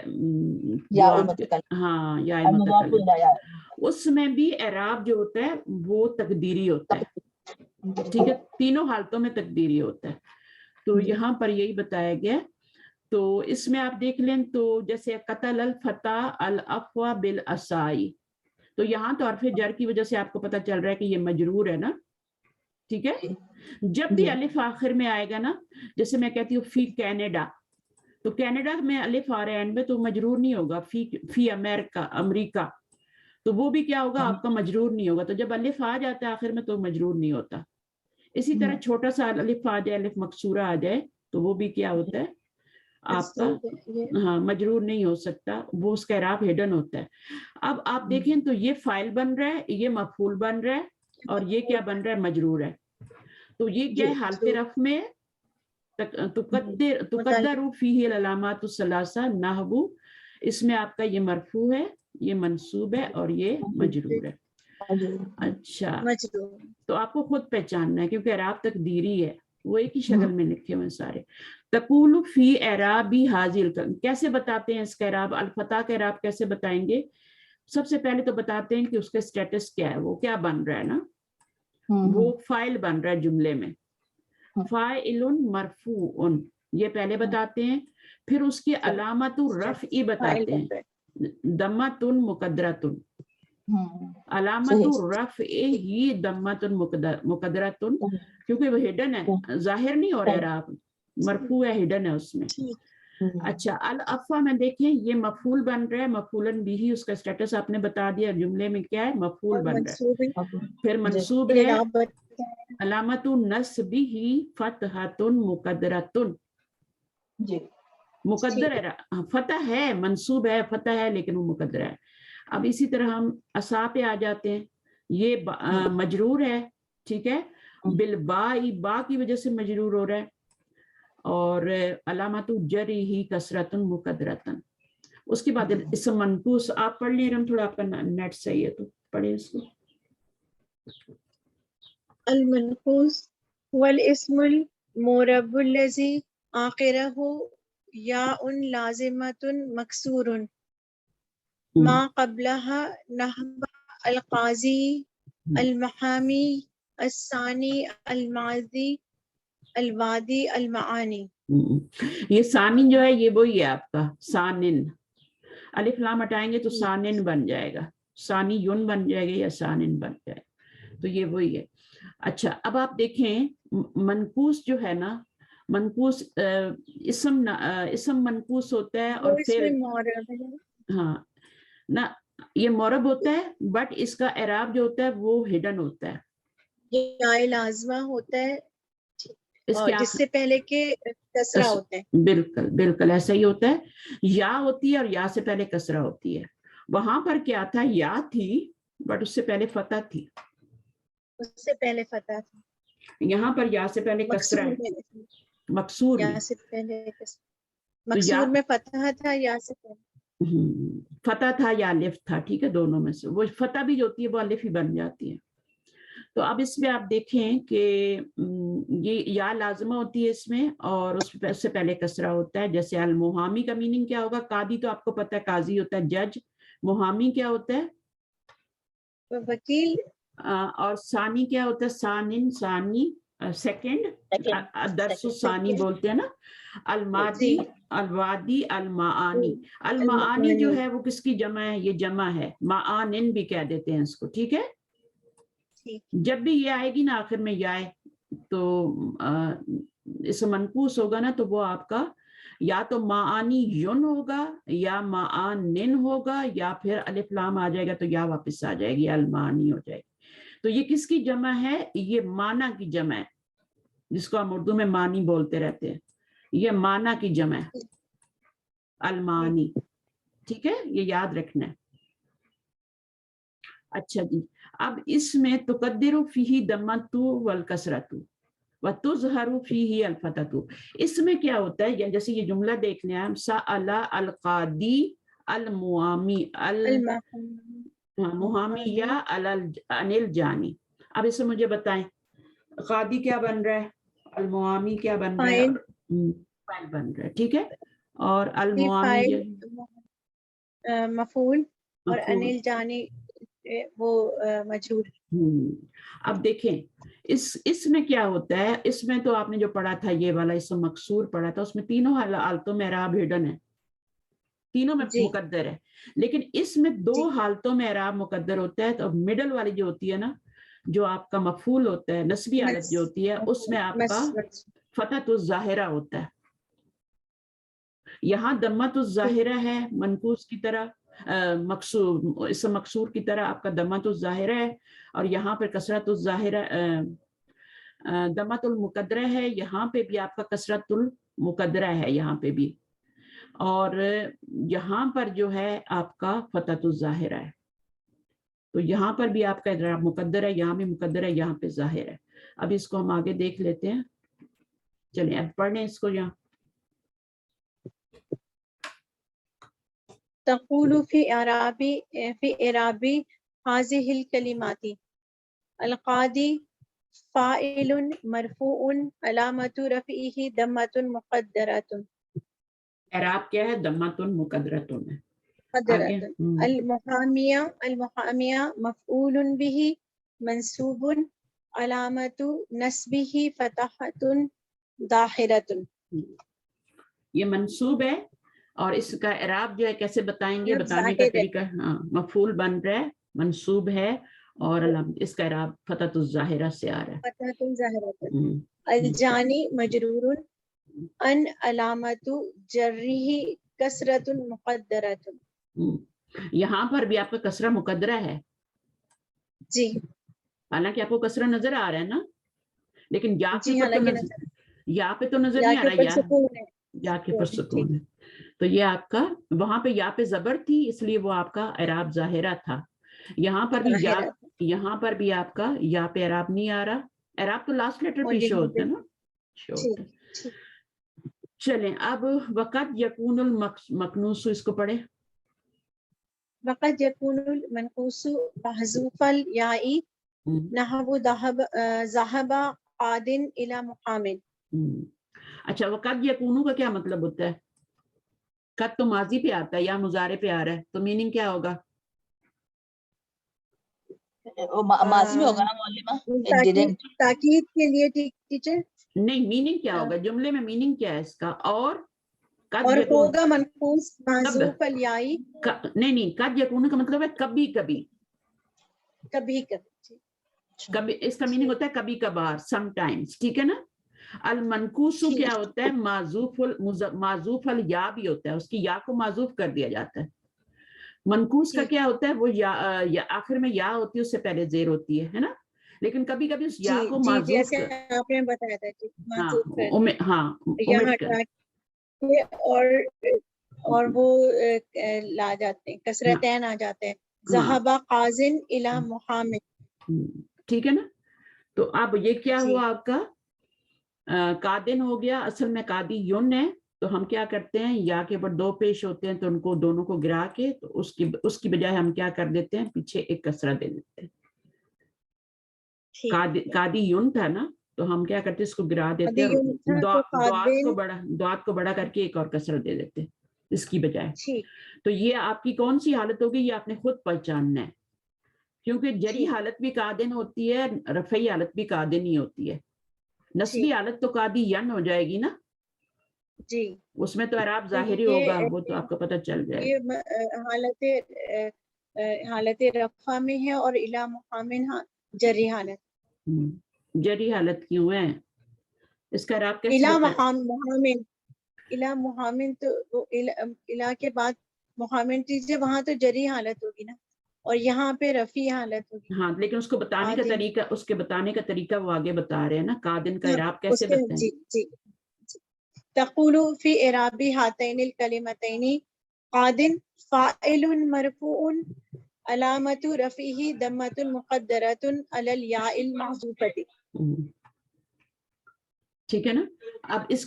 ہاں یا متکلم. اس میں بھی اعراب جو ہوتا ہے وہ تقدیری ہوتا ہے. ٹھیک ہے, تینوں حالتوں میں تقدیری ہوتا ہے. تو یہاں پر یہی بتایا گیا. تو اس میں آپ دیکھ لیں تو جیسے قتل الفتى الافوا بالاسائی, تو یہاں تو حرف جر کی وجہ سے آپ کو پتہ چل رہا ہے کہ یہ مجرور ہے نا, ٹھیک ہے. جب بھی الف آخر میں آئے گا نا, جیسے میں کہتی ہوں فی کینیڈا, تو کینیڈا میں الف آ رہا ہے اینڈ میں, تو مجرور نہیں ہوگا. فی امریکہ, امریکہ, تو وہ بھی کیا ہوگا, آپ کا مجرور نہیں ہوگا. تو جب الف آ جاتا ہے آخر میں تو مجرور نہیں ہوتا. اسی طرح چھوٹا سا الف آ جائے, الف مکسورہ آ جائے, تو وہ بھی کیا ہوتا ہے آپ کا, ہاں, مجرور نہیں ہو سکتا, وہ اس کا اعراب ہڈن ہوتا ہے. اب آپ دیکھیں تو یہ فاعل بن رہا ہے, یہ مفعول بن رہا ہے, اور یہ کیا بن رہا ہے, مجرور ہے. تو یہ کیا ہے, حالت رفع میں تقدر فیہ العلامات الثلاثہ نحو, اس میں آپ کا یہ مرفوع ہے, یہ منصوب ہے, اور یہ مجرور ہے. اچھا, تو آپ کو خود پہچاننا ہے کیونکہ اعراب تقدیری ہے, وہ ایک ہی شکل میں لکھے ہوئے سارے. تقول فی اعرابی حاضر, کیسے بتاتے ہیں اس کا اعراب, الفتح کا اعراب کیسے بتائیں گے؟ سب سے پہلے تو بتاتے ہیں کہ اس کا اسٹیٹس کیا ہے, وہ کیا بن رہا ہے نا, وہ فاعل بن رہا ہے جملے میں, فاعل مرفوع, یہ پہلے بتاتے ہیں. پھر اس کی علامت رفع بتاتے ہیں, ضمۃ مقدرۃ, علامت رفع ہی ضمۃ مقدرۃ, کیونکہ وہ ہڈن ہے, ظاہر نہیں ہو رہا اعراب, مرفوع ہے, ہڈن ہے اس میں. اچھا, الافوا میں دیکھیں یہ مفعول بن رہا ہے, مفعولن بھی, اس کا اسٹیٹس آپ نے بتا دیا, جملے میں کیا ہے, مفعول بن رہا ہے. پھر منصوب ہے, علامت نصبہ فتحۃ مقدرۃ, مقدر ہے, فتح ہے, منصوب ہے, فتح ہے, لیکن وہ مقدر ہے. اب اسی طرح ہم اسا پہ آ جاتے ہیں, یہ مجرور ہے, ٹھیک ہے, بالباء, با کی وجہ سے مجرور ہو رہا ہے, اور علامت جرہ کسرۃ مقدرۃ. اس کے بعد اسم منقوص, آپ پڑھ لیں, ہم تھوڑا آپ کا نیٹ صحیح ہے تو پڑھیں اس کو. المنقوص والاسم المعرب الذي آخره یاء لازمۃ مکسور ما قبلها نحو القاضی, المحامی, الثانی, الماضی, الوادی, المعانی. یہ ثانی جو ہے یہ وہی ہے آپ کا ثانن, الف لام ہٹائیں گے تو ثانن بن جائے گا, ثانی یون بن جائے گا یا ثانن بن جائے گا, تو یہ وہی ہے. اچھا, اب آپ دیکھیں منقوص جو ہے نا, منقوص اسم منقوص ہوتا ہے, اور پھر ہاں نہ, یہ معرب ہوتا ہے, بٹ اس کا اعراب جو ہوتا ہے وہ ہڈن ہوتا ہے, یہ لازمہ ہوتا ہے, اس کے جس سے پہلے کے کسرہ ہوتا ہے. بالکل بالکل ایسا ہی ہوتا ہے, یا ہوتی ہے اور یا سے پہلے کسرہ ہوتی ہے. وہاں پر کیا تھا, یا تھی بٹ اس سے پہلے فتح تھی, اس سے پہلے فتح تھی. یہاں پر یا سے پہلے کسرہ ہے, مکسور یا سے پہلے مکسور میں فتح تھا, یا سے پہلے فتح تھا یا الف تھا, ٹھیک ہے, دونوں میں سے. وہ فتح بھی جو ہوتی ہے وہ الف ہی بن جاتی ہے. تو اب اس میں آپ دیکھیں کہ یہ یا لازمہ ہوتی ہے اس میں, اور اس سے پہلے کسرہ ہوتا ہے. جیسے المحامی کا میننگ کیا ہوگا, قاضی تو آپ کو پتہ ہے قاضی ہوتا ہے, جج. محامی کیا ہوتا ہے, وکیل. اور ثانی کیا ہوتا ہے, ثانن, ثانی, سیکنڈ, درس ثانی بولتے ہیں نا. المادی, الوادی, المعانی. المعانی جو ہے وہ کس کی جمع ہے, یہ جمع ہے, معانن بھی کہہ دیتے ہیں اس کو, ٹھیک ہے. جب بھی یہ آئے گی نا آخر میں یا تو اس منقوص ہوگا نا, تو وہ آپ کا یا تو معانی یون ہوگا, یا معانن ہوگا, یا پھر الف لام آ جائے گا تو یا واپس آ جائے گی, المعانی ہو جائے گی. تو یہ کس کی جمع ہے, یہ معنی کی جمع ہے, جس کو ہم اردو میں معنی بولتے رہتے ہیں, یہ معنی کی جمع ہے, المعانی, ٹھیک ہے, یہ یاد رکھنا ہے. اچھا جی, اب اس میں تقدر فیہ ضمۃ والکسرۃ وتظہر فیہ الفتحۃ. اس میں کیا ہوتا ہے, جیسے یہ جملہ دیکھ لیں ہم, سأل القاضی المحامی, محامی یا عن الجانی. اب اس میں مجھے بتائیں, قاضی کیا بن رہا ہے, المحامی کیا بن رہا ہے, فاعل بن رہا ہے, ٹھیک ہے, اور المحامی مفعول, اور عن الجانی وہ مجرور. اب دیکھیں اس میں کیا ہوتا ہے, اس میں تو آپ نے جو پڑھا تھا یہ والا اسم مکسور پڑھا تھا, اس میں تینوں حالتوں میں اعراب ہڈن ہے, تینوں میں جی. مقدر ہے, لیکن اس میں دو جی. حالتوں میں اعراب مقدر ہوتا ہے. تو مڈل والی جو ہوتی ہے نا, جو آپ کا مفعول ہوتا ہے, نسبی حالت جو ہوتی ہے, اس میں آپ کا فتحۃ الظاہرہ ہوتا ہے. یہاں دمۃ الظاہرہ ہے منقوص کی طرح, مکسور اسم مکسور کی طرح آپ کا دمۃ الظاہرہ ہے, اور یہاں پہ کثرت الظاہرہ دمۃ المقدرہ ہے, یہاں پہ بھی آپ کا کثرت المقدرہ ہے یہاں پہ بھی, اور یہاں پر جو ہے آپ کا فتحۃ الظاہرہ ہے. تو یہاں پر بھی آپ کا اعراب مقدر ہے, یہاں بھی مقدر ہے, یہاں پہ ظاہر ہے. اب اس کو ہم آگے دیکھ لیتے ہیں, چلیں اب پڑھ لیں اس کو. یہاں تقول فی اعرابی هذه الکلمات القاضی فاعل مرفوع علامۃ رفعہ ضمۃ مقدرۃ. اعراب کیا ہے؟ ضمۃ مقدرۃ ہے. المحامیہ مفعول به منصوب علامۃ نصبہ فتحۃ ظاہرۃ. یہ منصوب ہے, اور اس کا اعراب جو ہے کیسے بتائیں گے, بتانے کا طریقہ, ہاں مفعول بن رہا ہے, منصوب ہے, اور اس کا اعراب فتحۃ الظاہرہ سے آ رہا ہے. فتحۃ ظاہرۃ. الجانی مجرور ان علامۃ جرہ کسرۃ مقدرۃ. یہاں پر بھی آپ کا کسرہ مقدرہ ہے جی, حالانکہ آپ کو کسرہ نظر آ رہا ہے نا, لیکن یا کے جی اوپر تو یا پہ تو نظر نہیں آ رہا, یا کے اوپر سکون ہے. تو یہ آپ کا وہاں پہ یا پہ زبر تھی, اس لیے وہ آپ کا اعراب ظاہرہ تھا. یہاں پر بھی یا, یہاں پر بھی آپ کا یا پہ اعراب نہیں آ رہا. اعراب تو لاسٹ لیٹر پہ شو ہوتا ہے نا, شو ہوتا ہے. چلیں اب وقت یکون المکنوس, اس کو پڑھیں. وقت یکون المنقوص محذوف الیاء نحو ذهب عاد الى محامد. اچھا, وقت یکونو کا کیا مطلب ہوتا ہے؟ قد تو ماضی پہ آتا ہے یا مضارع پہ آ رہا ہے, تو میننگ کیا ہوگا؟ ماضی میں ہوگا نا معلمہ, تاکید کے لیے ٹیچر. نہیں, میننگ کیا ہوگا جملے میں, میننگ کیا ہے اس کا؟ اور ہوگا منقوص محذوف الیاء. نہیں, قد یکون کا مطلب ہے کبھی کبھی, کبھی کبھی, اس کا میننگ ہوتا ہے کبھی کبھار, سم ٹائمز, ٹھیک ہے نا. المنقوص کیا ہوتا ہے؟ معذوف الیا بھی ہوتا ہے, اس کی یا کو معذوف کر دیا جاتا ہے. منقوص کا کیا ہوتا ہے؟ وہ یا آخر میں یا ہوتی ہے, اس سے پہلے زیر ہوتی ہے نا, لیکن کبھی کبھی اس یا کو معذوف آپ نے بتایا تھا, ہاں, اور وہ لا جاتے ہیں, کسرتین آ جاتے ہیں. ذهب قازن الى محامد. ٹھیک ہے نا. تو اب یہ کیا ہوا آپ کا؟ قادن ہو گیا, اصل میں قادی یون ہے, تو ہم کیا کرتے ہیں, یا کے اوپر دو پیش ہوتے ہیں تو ان کو دونوں کو گرا کے, تو اس کی بجائے ہم کیا کر دیتے ہیں, پیچھے ایک کسرہ دے دیتے ہیں. قادی یون تھا نا, تو ہم کیا کرتے ہیں, اس کو گرا دیتے ہیں, دعات کو بڑا کر کے ایک اور کسرہ دے دیتے ہیں اس کی بجائے. تو یہ آپ کی کون سی حالت ہوگی, یہ آپ نے خود پہچاننا ہے, کیونکہ جری حالت بھی قادن ہوتی ہے, رفعی حالت بھی قادن ہی ہوتی ہے. نسبی حالت تو قادی ین ہو جائے گی نا, جی, اس میں تو اعراب ظاہری ہوگا, وہ تو آپ کو پتہ چل جائے گا. حالت رفع میں ہے, اور الی محامن جری حالت. جری حالت کیوں ہے؟ اس کا اعراب کیسے الی ہوتا ہے؟ محامن, تو الی کے بعد محامن دیجیے, وہاں تو جری حالت ہوگی نا, اور یہاں پہ رفیع حالت ہوگی. ہاں, لیکن اس کو بتانے کا طریقہ, اس کے بتانے کا طریقہ وہ آگے بتا رہے ہیں نا. قادن کا اعراب کیسے بتائیں؟ جی, تقول فی اعراب ہاتین الکلمتین قادن فاعل مرفوع علامۃ رفعہ ضمۃ مقدرۃ علی الیاء المحذوفۃ. ٹھیک ہے نا. اب اس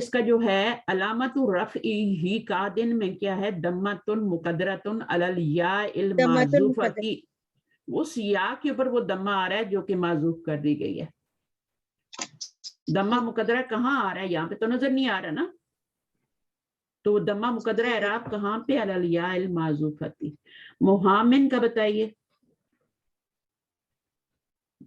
کا جو ہے علامت رفعہ قادن میں کیا ہے؟ ضمۃ مقدرۃ علی الیاء المحذوفۃ. اس یا کے اوپر وہ ضمہ آ رہا ہے جو کہ معذوف کر دی گئی ہے. ضمہ مقدرہ کہاں آ رہا ہے؟ یہاں پہ تو نظر نہیں آ رہا نا, تو ضمہ مقدرہ اعراب کہاں پہ؟ علی الیاء المحذوفۃ. محامن کا بتائیے,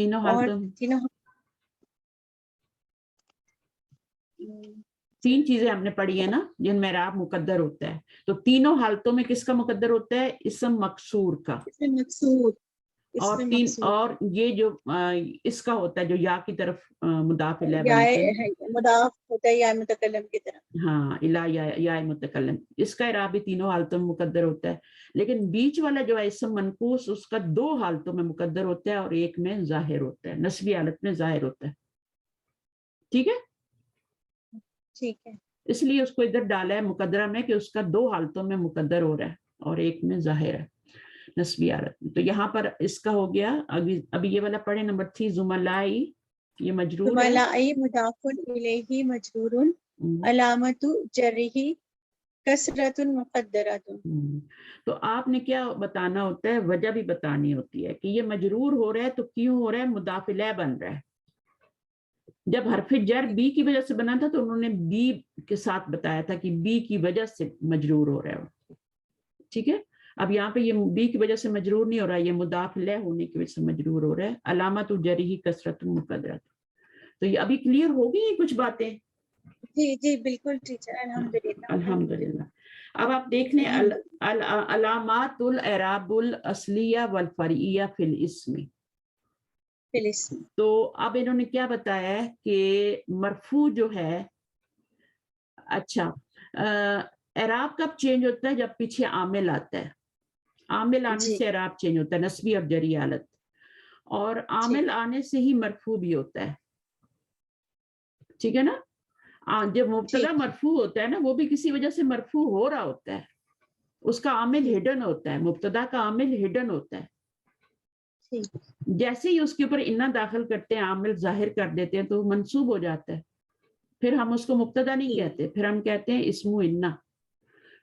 تینوں اور حالتوں تینوں تین چیزیں ہم نے پڑھی ہیں نا جن میں اعراب مقدر ہوتا ہے. تو تینوں حالتوں میں کس کا مقدر ہوتا ہے؟ اسم مقصور کا. مقصود اور تین اور یہ جو اس کا ہوتا ہے جو یا کی طرف مضاف الیہ بنتے ہیں. مضاف ہوتا ہے یا متکلم کی طرف. ہاں الا یا متکلم، اس کا اعراب بھی تینوں حالتوں میں مقدر ہوتا ہے. لیکن بیچ والا جو ہے اسم منقوص اس کا دو حالتوں میں مقدر ہوتا ہے اور ایک میں ظاہر ہوتا ہے، نسبی حالت میں ظاہر ہوتا ہے. ٹھیک ہے، ٹھیک ہے. اس لیے اس کو ادھر ڈالا ہے مقدرہ میں کہ اس کا دو حالتوں میں مقدر ہو رہا ہے اور ایک میں ظاہر ہے نسبی حالت میں. تو یہاں پر اس کا ہو گیا. ابھی یہ والا پڑھے نمبر 3 زملائی، یہ مجرور ہے. زملائی مضاف الیہ مجرور، علامت جرہ کسرۃ مقدرۃ. تو آپ نے کیا بتانا ہوتا ہے؟ وجہ بھی بتانی ہوتی ہے کہ یہ مجرور ہو رہا ہے تو کیوں ہو رہا ہے؟ مضاف الیہ بن رہا ہے. جب حرف جر بی کی وجہ سے بنا تھا تو انہوں نے بی کے ساتھ بتایا تھا کہ بی کی وجہ سے مجرور ہو رہا ہے. ٹھیک ہے، اب یہاں پہ یہ بی کی وجہ سے مجرور نہیں ہو رہا ہے، یہ مضاف الیہ ہونے کی وجہ سے مجرور ہو رہا ہے. علامت جرہ کثرۃ مقدرۃ. تو یہ ابھی کلیئر ہو گئی کچھ باتیں؟ جی جی بالکل ٹیچر، الحمدللہ. الحمدللہ. اب آپ دیکھ لیں علامات الاعراب الاصلیہ والفرعیہ فی الاسم. تو اب انہوں نے کیا بتایا ہے کہ مرفوع جو ہے، اچھا اعراب کب چینج ہوتا ہے؟ جب پیچھے عامل آتا ہے. عامل آنے سے اعراب چینج ہوتا ہے، نسبی اور جری حالت. اور عامل آنے سے ہی مرفوع بھی ہوتا ہے. ٹھیک ہے نا. جب مبتدا مرفوع ہوتا ہے نا، وہ بھی کسی وجہ سے مرفوع ہو رہا ہوتا ہے، اس کا عامل ہڈن ہوتا ہے. مبتدا کا عامل ہڈن ہوتا ہے. جیسے ہی اس کے اوپر انا داخل کرتے ہیں، عامل ظاہر کر دیتے ہیں، تو منصوب ہو جاتا ہے. پھر ہم اس کو مبتدا نہیں کہتے، پھر ہم کہتے ہیں اسم انا.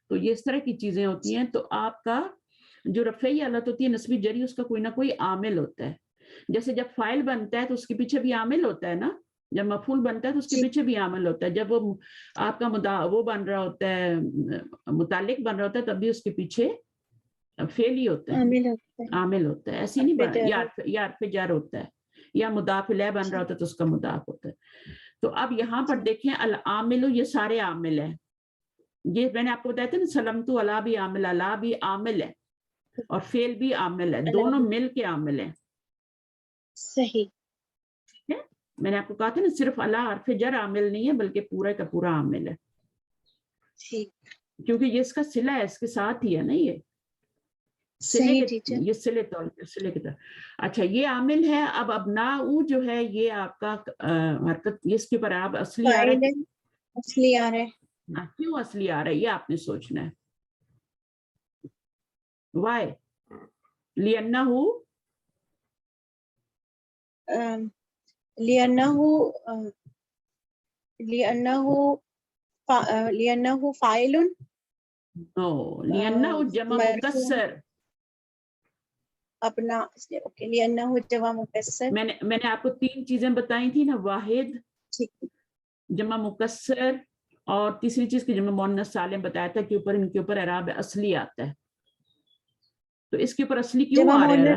تو یہ اس طرح کی چیزیں ہوتی ہیں. تو آپ کا جو رفعی حالت ہوتی ہے نسبی جری، اس کا کوئی نہ کوئی عامل ہوتا ہے. جیسے جب فاعل بنتا ہے تو اس کے پیچھے بھی عامل ہوتا ہے نا. جب مفعول بنتا ہے تو اس کے پیچھے بھی عامل ہوتا ہے. جب وہ آپ کا وہ بن رہا ہوتا ہے، متعلق بن رہا ہوتا ہے، تب بھی اس کے پیچھے فعل ہی ہوتا ہے، عامل ہوتا ہے. ایسے نہیں یا حرف جر ہوتا ہے، یا مضاف الیہ بن رہا ہوتا ہے تو اس کا مضاف ہوتا ہے. تو اب یہاں پر دیکھیں العامل، یہ سارے عامل ہیں. یہ میں نے آپ کو بتایا تھا نا، سلمت علی بھی عامل، علی بھی عامل ہے، اور فعل بھی عامل ہے، دونوں مل کے عامل ہیں. صحیح. میں نے آپ کو کہا تھا نا، صرف علی حرف جر عامل نہیں ہے بلکہ پورا کا پورا عامل ہے. کیونکہ یہ اس کا صلہ ہے، اس کے ساتھ ہی ہے نا. یہ یہ صلے کی طرح. اچھا یہ عامل ہے. اب ابناء جو ہے یہ آپ کا حرکت، اس کے اوپر آپ اصلی آ رہا ہے. اصلی آ رہا ہے. کیوں اصلی آ رہا ہے یہ آپ نے سوچنا ہے. وائی لِأَنَّهُ فاعل. لِأَنَّهُ جمع مکسر. اپنا لِأَنَّهُ جمع مکسر. میں نے آپ کو 3 چیزیں بتائی تھی نا، واحد، جمع مکسر، اور تیسری چیز کی جمع مؤنث سالم بتایا تھا کہ ان کے اوپر اعراب اصلی آتا ہے. تو اس کے اوپر اصلی کیوں آ رہا ہے؟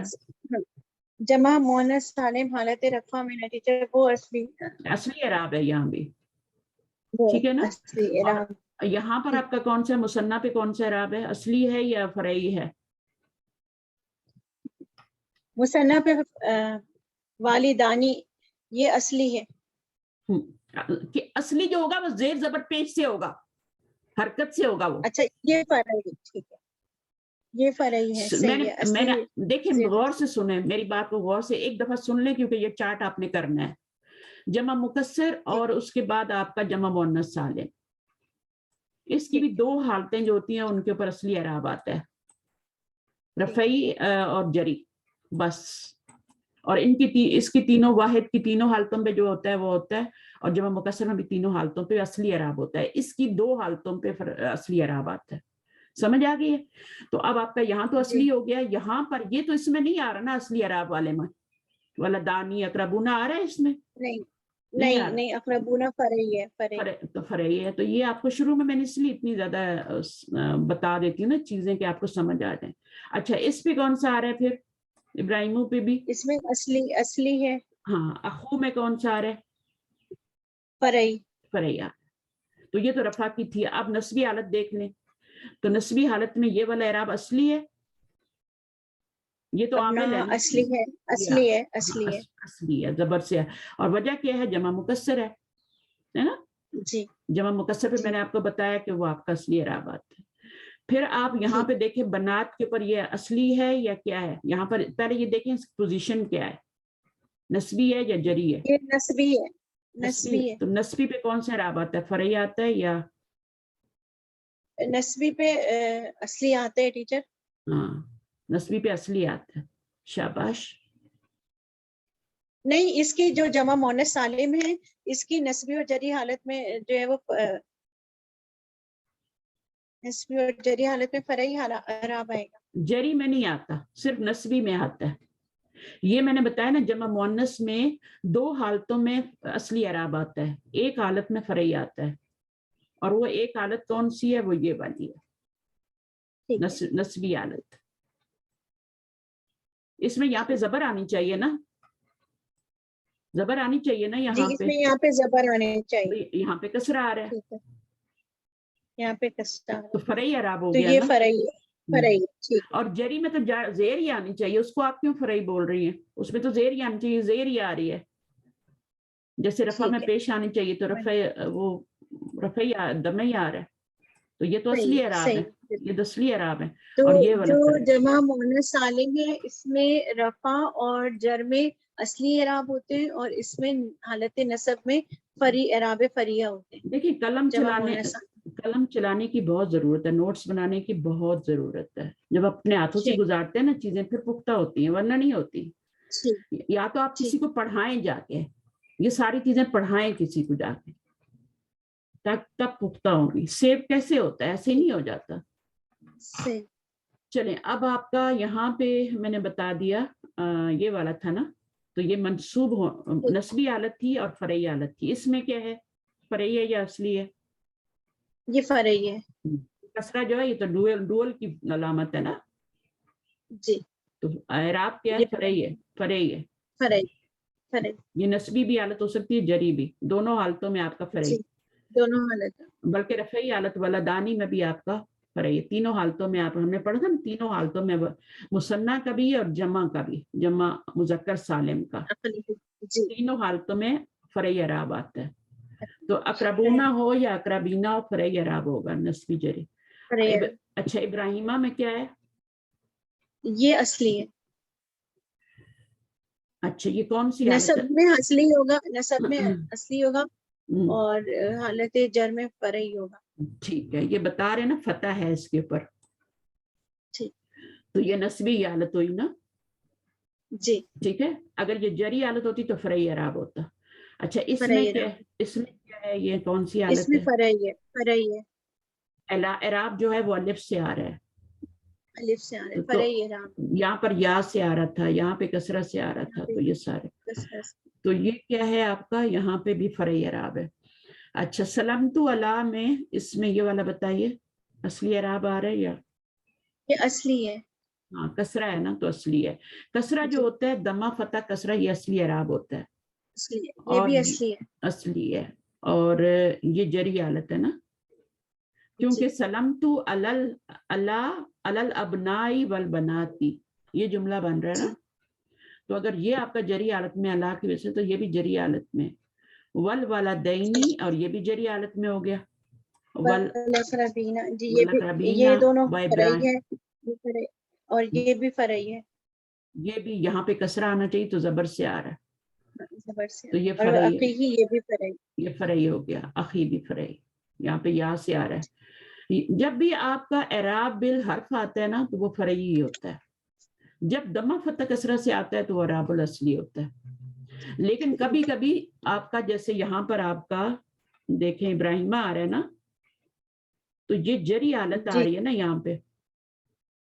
جمع مؤنث سالم حالت رفع میں ٹیچر وہ اصلی اعراب ہے یہاں بھی. ٹھیک ہے نا. اور یہاں پر آپ کا کون سا مثنیٰ پہ کون سا اعراب ہے؟ اصلی ہے یا فرعی ہے؟ مثنیٰ پہ والدانی، یہ اصلی ہے. کہ اصلی جو ہوگا وہ زیر زبر پیش سے ہوگا، حرکت سے ہوگا وہ. اچھا یہ فرعی. ٹھیک ہے، یہ فرعی ہے. میں نے دیکھیں غور سے سنیں میری بات کو، غور سے ایک دفعہ سن لیں کیونکہ یہ چارٹ آپ نے کرنا ہے. جمع مکسر اور اس کے بعد آپ کا جمع مؤنث سالم، اس کی بھی 2 حالتیں جو ہوتی ہیں ان کے اوپر اصلی اعراب آتا ہے، رفعی اور جری بس. اور اس کی تینوں واحد کی تینوں حالتوں پہ جو ہوتا ہے وہ ہوتا ہے، اور جمع مکسر میں بھی تینوں حالتوں پہ اصلی اعراب ہوتا ہے. اس کی 2 حالتوں پہ اصلی اعراب آتا ہے. سمجھ آ گئی ہے؟ تو اب آپ کا یہاں تو اصلی ہو گیا. یہاں پر یہ تو اس میں نہیں آ رہا نا اصلی اعراب والے میں، ولدانی اقربونا آ رہا ہے اس میں؟ نہیں اقربونا فرعی ہے. تو فرعی ہے. تو یہ آپ کو شروع میں نے اس لیے اتنی زیادہ بتا دیتی ہوں نا چیزیں کہ آپ کو سمجھ آ جائیں. اچھا اس پہ کون سا آ رہا ہے پھر؟ ابراہیمو پہ بھی اس میں اصلی ہے. ہاں. اخو میں کون سا آ رہا ہے؟ فرعی. فرعی. تو یہ تو رفع کی تھی. اب نسبی حالت دیکھ لیں. تو نسبی حالت میں یہ والا اعراب اصلی ہے، یہ تو عامل ہے نا. اصلی ہے. اصلی ہے زبر سے ہے. اور وجہ کیا ہے؟ جمع مکسر ہے نا. جی جمع مکسر پہ میں نے آپ کو بتایا کہ وہ آپ کا اصلی اعرابات ہے. پھر آپ یہاں پہ دیکھیں بنات کے اوپر یہ اصلی ہے یا کیا ہے. یہاں پر پہلے یہ دیکھیں اس پوزیشن کیا ہے، نسبی ہے یا جری ہے؟ یہ نسبی ہے. نسبی ہے. تو نسبی پہ کون سا اعراب آتا ہے؟ فرعی آتا ہے یا نسبی پہ اصلی آتا ہے ٹیچر. ہاں نسبی پہ اصلی آتا ہے. شاباش. نہیں، اس کی جو جمع مؤنث سالم ہے اس کی نسبی اور جری حالت میں جو ہے وہ نسبی اور جری حالت میں فرعی اعراب آئے گا. جری میں نہیں آتا، صرف نسبی میں آتا ہے. یہ میں نے بتایا نا جمع مؤنث میں دو حالتوں میں اصلی اعراب آتا ہے، ایک حالت میں فرعی آتا ہے، اور وہ ایک حالت کون سی ہے؟ وہ یہ والی ہے، نسبی حالت. اس میں یہاں پہ زبر آنی چاہیے نا، زبر آنی چاہیے نا جی. یہاں اس پہ. میں یہاں پہ زبر آنے چاہیے. یہاں پہ کسرہ آ رہا ہے ٹھیک ہے، یہاں پہ کسرہ. تو فرعی اعراب ہو تو گیا یہ نا. فرعی ہے. فرعی ٹھیک ہے. اور جری میں تو زیر ہی آنی چاہیے، اس کو آپ کیوں فرعی بول رہی ہیں؟ اس میں تو زیر ہی آنی چاہیے، زیر ہی آ رہی ہے. جیسے رفع میں ٹھیک ہے. پیش آنی چاہیے تو رفع وہ رفعی دم ہی آ رہا ہے. تو یہ تو اصلی اعراب ہے، یہ تو اصلی اعراب ہے. تو اور یہ والا جو فرعی. جمع مؤنث سالم ہے اس میں رفع اور جر میں اصلی اعراب ہوتے ہیں، اور اس میں حالت نصب میں اعراب فریہ ہوتے ہیں. دیکھیے جمع مؤنث قلم چلانے کی بہت ضرورت ہے، نوٹس بنانے کی بہت ضرورت ہے. جب اپنے ہاتھوں سے گزارتے ہیں نا چیزیں پھر پختہ ہوتی ہیں، ورنہ نہیں ہوتی. یا تو آپ کسی کو پڑھائیں جا کے، یہ ساری چیزیں پڑھائیں کسی کو جا کے، تب پختہ ہوگی. سیو کیسے ہوتا ہے؟ ایسے ہی نہیں ہو جاتا. چلیں اب آپ کا یہاں پہ میں نے بتا دیا یہ والا تھا نا. تو یہ منصوب نسبی حالت تھی اور فرعی حالت تھی. اس میں کیا ہے؟ فرعی ہے یا اصلی ہے؟ یہ فرعی ہے. کسرہ جو ہے یہ تو ڈوئل کی علامت ہے نا. جی. تو اعراب کیا ہے؟ فرعی ہے. فرعی ہے. فرعی. یہ نسبی بھی حالت ہو سکتی ہے، جری بھی. دونوں حالتوں میں آپ کا فرعی. دونوں حالت. بلکہ رفعی حالت ولدانی میں بھی آپ کا فرعی ہے. تینوں حالتوں میں آپ ہم نے پڑھا تھا نا، تینوں حالتوں میں مثنیٰ کا بھی اور جمع کا بھی، جمع مذکر سالم کا، تینوں حالتوں میں فرعی اعراب آتا ہے. تو اقربونہ ہو یا اقربینہ ہو فرعی اعراب ہوگا، نسبی جری. اچھا ابراہیمہ میں کیا ہے؟ یہ اصلی ہے. اچھا یہ کون سی حالت ہے؟ نسب میں اصلی ہوگا، نسب میں اصلی ہوگا، اور حالت جر میں فرعی ہوگا. ٹھیک ہے. یہ بتا رہے نا فتح ہے اس کے اوپر. تو یہ نسبی حالت ہوئی نا. جی ٹھیک ہے. اگر یہ جری حالت ہوتی تو فرعی اعراب ہوتا. اچھا اس میں کیا ہے؟ یہ کون سی حالت ہے؟ اس میں فرعی ہے. فرعی ہے. اعراب جو ہے وہ الف سے آ رہا ہے. الف سے آ رہا ہے. فرعی اعراب. یہاں پر یا سے آ رہا تھا، یہاں پہ کسرہ سے آ رہا تھا. تو یہ سارے تو یہ کیا ہے آپ کا؟ یہاں پہ بھی فرعی اعراب ہے. اچھا سلمت علی میں اس میں یہ والا بتائیے اصلی اعراب آ رہا ہے یا؟ یہ اصلی ہے. ہاں کسرہ ہے نا تو اصلی ہے. کسرہ جو ہوتا ہے دمہ فتح کسرہ، یہ اصلی اعراب ہوتا ہے. یہ بھی اصلی ہے. اصلی ہے. اور یہ جری حالت ہے نا، کیونکہ سلمت علی الابناء والبناتی یہ جملہ بن رہا ہے نا. تو اگر یہ آپ کا جری حالت میں اللہ کی وجہ سے، تو یہ بھی جری حالت میں. والوالدینی اور یہ بھی جری حالت میں ہو گیا. یہ دونوں فرعی ہے اور یہ بھی فرعی ہے. یہ بھی یہاں پہ کسرہ آنا چاہیے تو زبر سے آ رہا ہے، زبر سے. تو یہ اور فرعی ہے. یہ بھی فرعی. یہ فرعی ہو گیا. اخی بھی فرعی، یہاں پہ یا سے آ رہا ہے. جب بھی آپ کا اعراب بالحرف آتا ہے نا تو وہ فرعی ہی ہوتا ہے. جب دمہ فتح کسرہ سے آتا ہے تو وہ اعراب الاصلی ہوتا ہے. لیکن کبھی کبھی آپ کا جیسے یہاں پر آپ کا دیکھیں ابراہیمہ آ رہا ہے نا، تو یہ جری حالت آ رہی ہے نا یہاں پہ.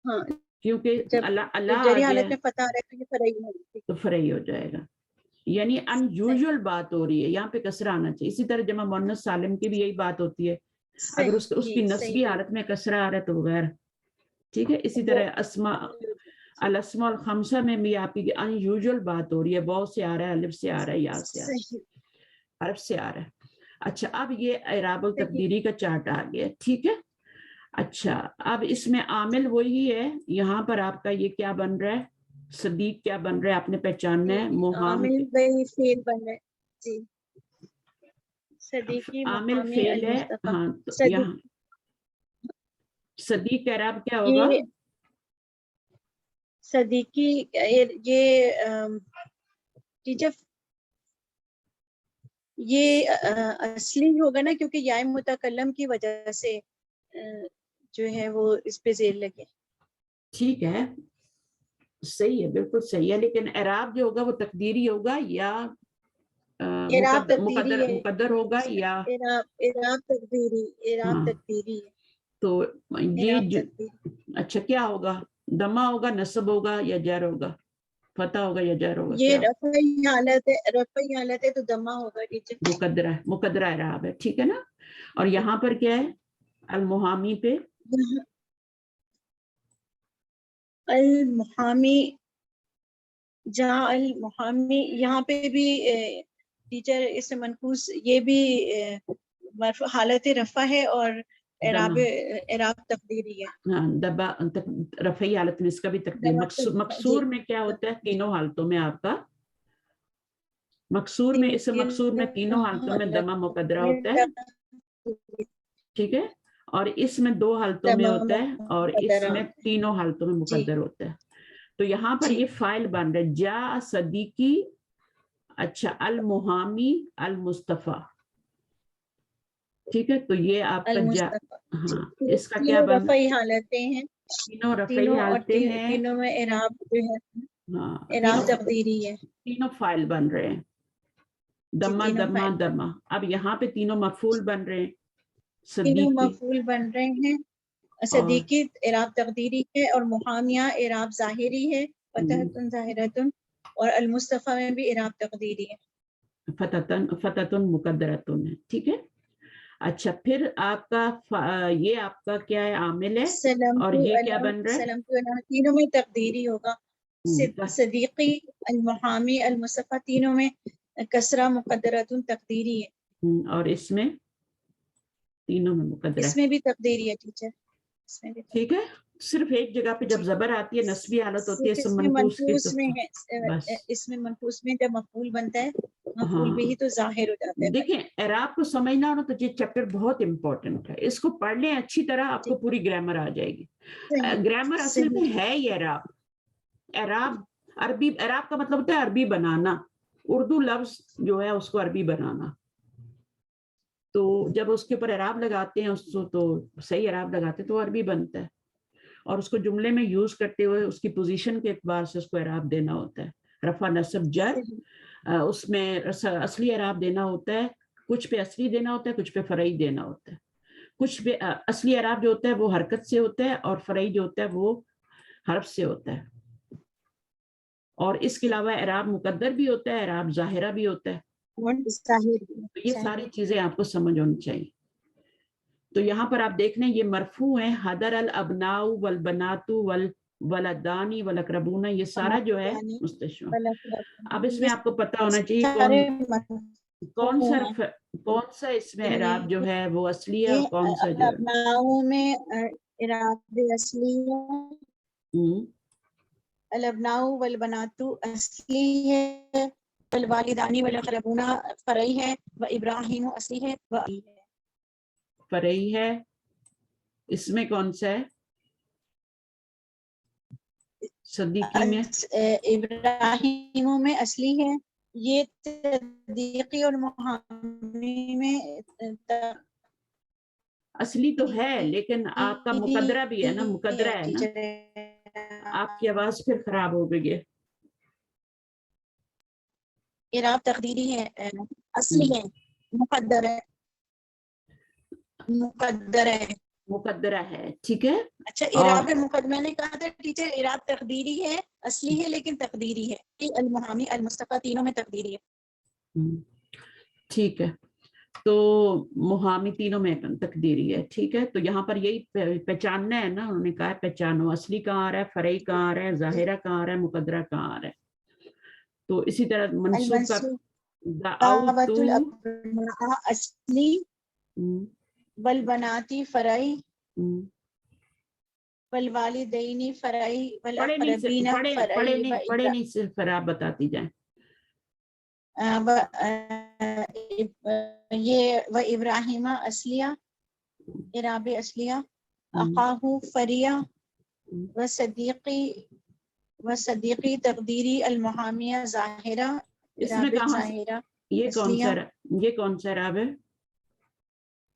ہاں کیونکہ اللہ جری آ گیا حالت میں فتح آ رہا ہے تو یہ فرعی ہوگی، تو فرعی ہو جائے گا. یعنی ان یوزول بات ہو رہی ہے، یہاں پہ کسرہ آنا چاہیے. اسی طرح جمع مؤنث سالم کی بھی یہی بات ہوتی ہے. اگر اس کی نسبی حالت میں کسرہ آ رہا ہے تو غیر. ٹھیک ہے. اسی طرح الاسماء الخمسہ میں بھی آپ کی ان یوزول بات ہو رہی ہے، واو سے آ رہا ہے، الف سے آ رہا ہے، یا سے آ رہا ہے، صحیح حرف سے آ رہا ہے. اچھا اب یہ اعراب التقدیری کا چارٹ آ گیا، ٹھیک ہے. اچھا اب اس میں عامل وہی ہے، یہاں پر آپ کا یہ کیا بن رہا ہے، صدیق کیا بن رہا ہے، آپ نے پہچاننا ہے. عامل وہی فعل بن رہا ہے جی. صدیقی عامل محامی فعل ہے، المصطفیٰ. ہاں تو صدیق یہاں صدیق کا اعراب کیا ہوگا؟ یہ صدیقی یہ ٹیچر یہ اصلی ہوگا نا، کیونکہ یا متکلم کی وجہ سے جو ہے وہ اس پہ زیر لگے. ٹھیک ہے صحیح ہے، بالکل صحیح ہے، لیکن اعراب جو ہوگا وہ تقدیری ہوگا یا اعراب تقدیری ہے. مقدر ہوگا یا اعراب تقدیری، اعراب ہاں. تقدیری ہے. تو یہ اعراب تقدیری اچھا کیا ہوگا، دمہ ہوگا، نصب ہوگا یا جر ہوگا، فتح ہوگا یا جر ہوگا؟ یہ کیا رفعی حالت ہے، رفعی حالت ہے تو دمہ ہوگا ٹیچر. مقدرہ اعراب ہے، ٹھیک ہے نا. اور یہاں پر کیا ہے المحامی پہ؟ المحامی جا المحامی، یہاں پہ بھی ٹیچر اس منقوص یہ بھی حالت رفع ہے اور اعراب تقدیری ہے. ہاں دبا رفعی حالت میں اس کا بھی تقدیر. مقصور میں کیا ہوتا ہے تینوں حالتوں میں آپ کا، مقصور میں اس مقصور میں تینوں حالتوں میں دمہ مقدرہ ہوتا ہے، ٹھیک ہے. اور اس میں دو حالتوں میں ہوتا ہے اور اس میں تینوں حالتوں میں مقدر ہوتا ہے. تو یہاں پر یہ فائل بن رہا ہے جا صدیقی، اچھا المحامی المصطفیٰ، ٹھیک ہے. تو یہ آپ کا جا، ہاں اس کا کیا بن، رفعی حالتیں ہیں تینوں رفعی تینوں، اور حالتیں ہیں، تینوں میں اعراب جو ہے ہاں اعراب تقدیری ہے. تینوں فائل بن رہے ہیں، دمہ تینوں دمہ فائل دمہ. اب یہاں پہ تینوں مفعول بن رہے ہیں، تینوں صدیقی مفعول بن رہے ہیں. صدیقی اعراب تقدیری ہے اور محامیہ اعراب ظاہری ہے، فتحۃ ظاہرۃ، اور المصطفیٰ میں بھی اعراب تقدیری ہے، فتحۃ مقدرۃ ہے، ٹھیک ہے. اچھا پھر آپ کا یہ آپ کا کیا ہے عامل ہے، اور یہ کیا بن رہا ہے؟ تینوں میں تقدیری ہوگا. صدیقی، المحامی، المصطفیٰ تینوں میں کسرہ مقدرۃ تقدیری ہے. اور اس میں تینوں میں مقدرہ، اس میں بھی تقدیری ہے ٹیچر، اس میں بھی ٹھیک ہے. صرف ایک جگہ پہ جب زبر آتی ہے نسبی حالت ہوتی ہے اس اسم میں منقوص کی، منقوص میں ہے، بس اس میں منقوص میں جب مفعول بنتا ہے، مفعول ہاں. بھی تو ظاہر ہو جاتا ہے. دیکھیں اعراب کو سمجھنا ہونا تو یہ چیپٹر بہت امپورٹنٹ ہے، اس کو پڑھ لیں اچھی طرح، آپ کو پوری گرامر آ جائے گی. گرامر اصل میں ہے ہی اعراب. اعراب عربی، اعراب کا مطلب ہوتا ہے عربی بنانا، اردو لفظ جو ہے اس کو عربی بنانا. تو جب اس کے اوپر اعراب لگاتے ہیں اس کو، تو صحیح اعراب لگاتے ہیں تو عربی بنتا ہے، اور اس کو جملے میں یوز کرتے ہوئے اس کی پوزیشن کے اعتبار سے اس کو اعراب دینا ہوتا ہے، رفع نصب جر. اس میں اصلی اعراب دینا ہوتا ہے، کچھ پہ اصلی دینا ہوتا ہے، کچھ پہ فرعی دینا ہوتا ہے. کچھ پہ اصلی اعراب جو ہوتا ہے وہ حرکت سے ہوتا ہے، اور فرعی جو ہوتا ہے وہ حرف سے ہوتا ہے. اور اس کے علاوہ اعراب مقدر بھی ہوتا ہے، اعراب ظاہرہ بھی ہوتا ہے. تو یہ ساری چیزیں آپ کو سمجھ ہونی چاہیے. تو یہاں پر آپ دیکھ لیں یہ مرفوع ہیں، حضر الابناء والبنات والولدان والاقربون، یہ سارا جو ہے مستشفى. اب اس میں آپ کو پتا ہونا چاہیے کون سا اس میں اعراب جو ہے وہ اصلی ہے اور کون سا جو ہے الابناء میں اعراب اصلی ہے، الابناء والبنات اصلی ہے، والوالدان والاقربون فرعی ہے، وابراہیم اصلی ہے، فرعی ہے. اس میں کون سا ہے صدیقی میں؟ ابراہیم میں اصلی ہے. یہ صدیقی اور محامی میں اصلی تو ہے، لیکن آپ کا مقدرہ بھی ہے نا، مقدرہ ہے نا. آپ کی آواز پھر خراب ہو گئی ہے. اعراب تقدیری ہے، اصلی ہے، مقدر ہے، مقدرہ ہے، ٹھیک ہے. اچھا اعراب میں نے کہا تھا ٹیچر اعراب تقدیری ہے، اصلی ہے لیکن تقدیری ہے. المحامی المصطفیٰ تینوں میں تقدیری ہے. ٹھیک ہے. تو محامی تینوں میں تقدیری ہے. ٹھیک ہے, تو یہاں پر یہی پہچاننا ہے نا, انہوں نے کہا ہے پہچانو اصلی کہاں آ رہا ہے, فرعی کہاں آ رہا ہے, ظاہرہ کہاں آ رہا ہے, مقدرہ کہاں آ رہا ہے. تو اسی طرح منصوب کا دعوت الابناء اصلی والبناتی فرعی والوالدین فرعی والاقربین فرعی پڑھے نہیں صرف آپ بتاتی جائیں. یہ و ابراہیم اصلیہ اعراب اصلیہ اخاہ فریہ و صدیقی تقدیری المحامیہ ظاہرہ اس میں اعراب کہاں ظاہرہ یہ کون سا اعراب ہے؟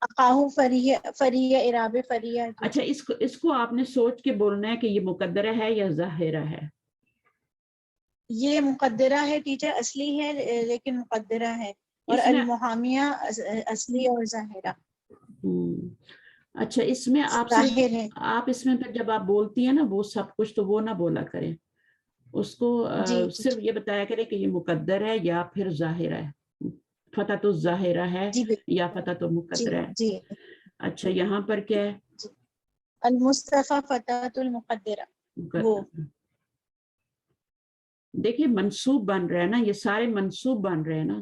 اخاہ فریہ اعراب فریہ. اچھا, اس کو آپ نے سوچ کے بولنا ہے کہ یہ مقدرہ ہے یا ظاہرہ ہے. یہ مقدرہ ہے ٹیچر, اصلی ہے لیکن مقدرہ ہے, اور المحامیہ اصلی اور ظاہرہ. اچھا, اس میں آپ اس میں پھر جب آپ بولتی ہیں نا وہ سب کچھ, تو وہ نہ بولا کریں, اس کو صرف یہ بتایا کریں کہ یہ مقدر ہے یا پھر ظاہرہ ہے, فتح الظاہرہ ہے یا فتح مقدرہ ہے. اچھا, یہاں پر کیا ہے؟ المصطفیٰ فتح المقدرہ. دیکھیے منصوب بن رہا ہے نا, یہ سارے منصوب بن رہے ہیں نا,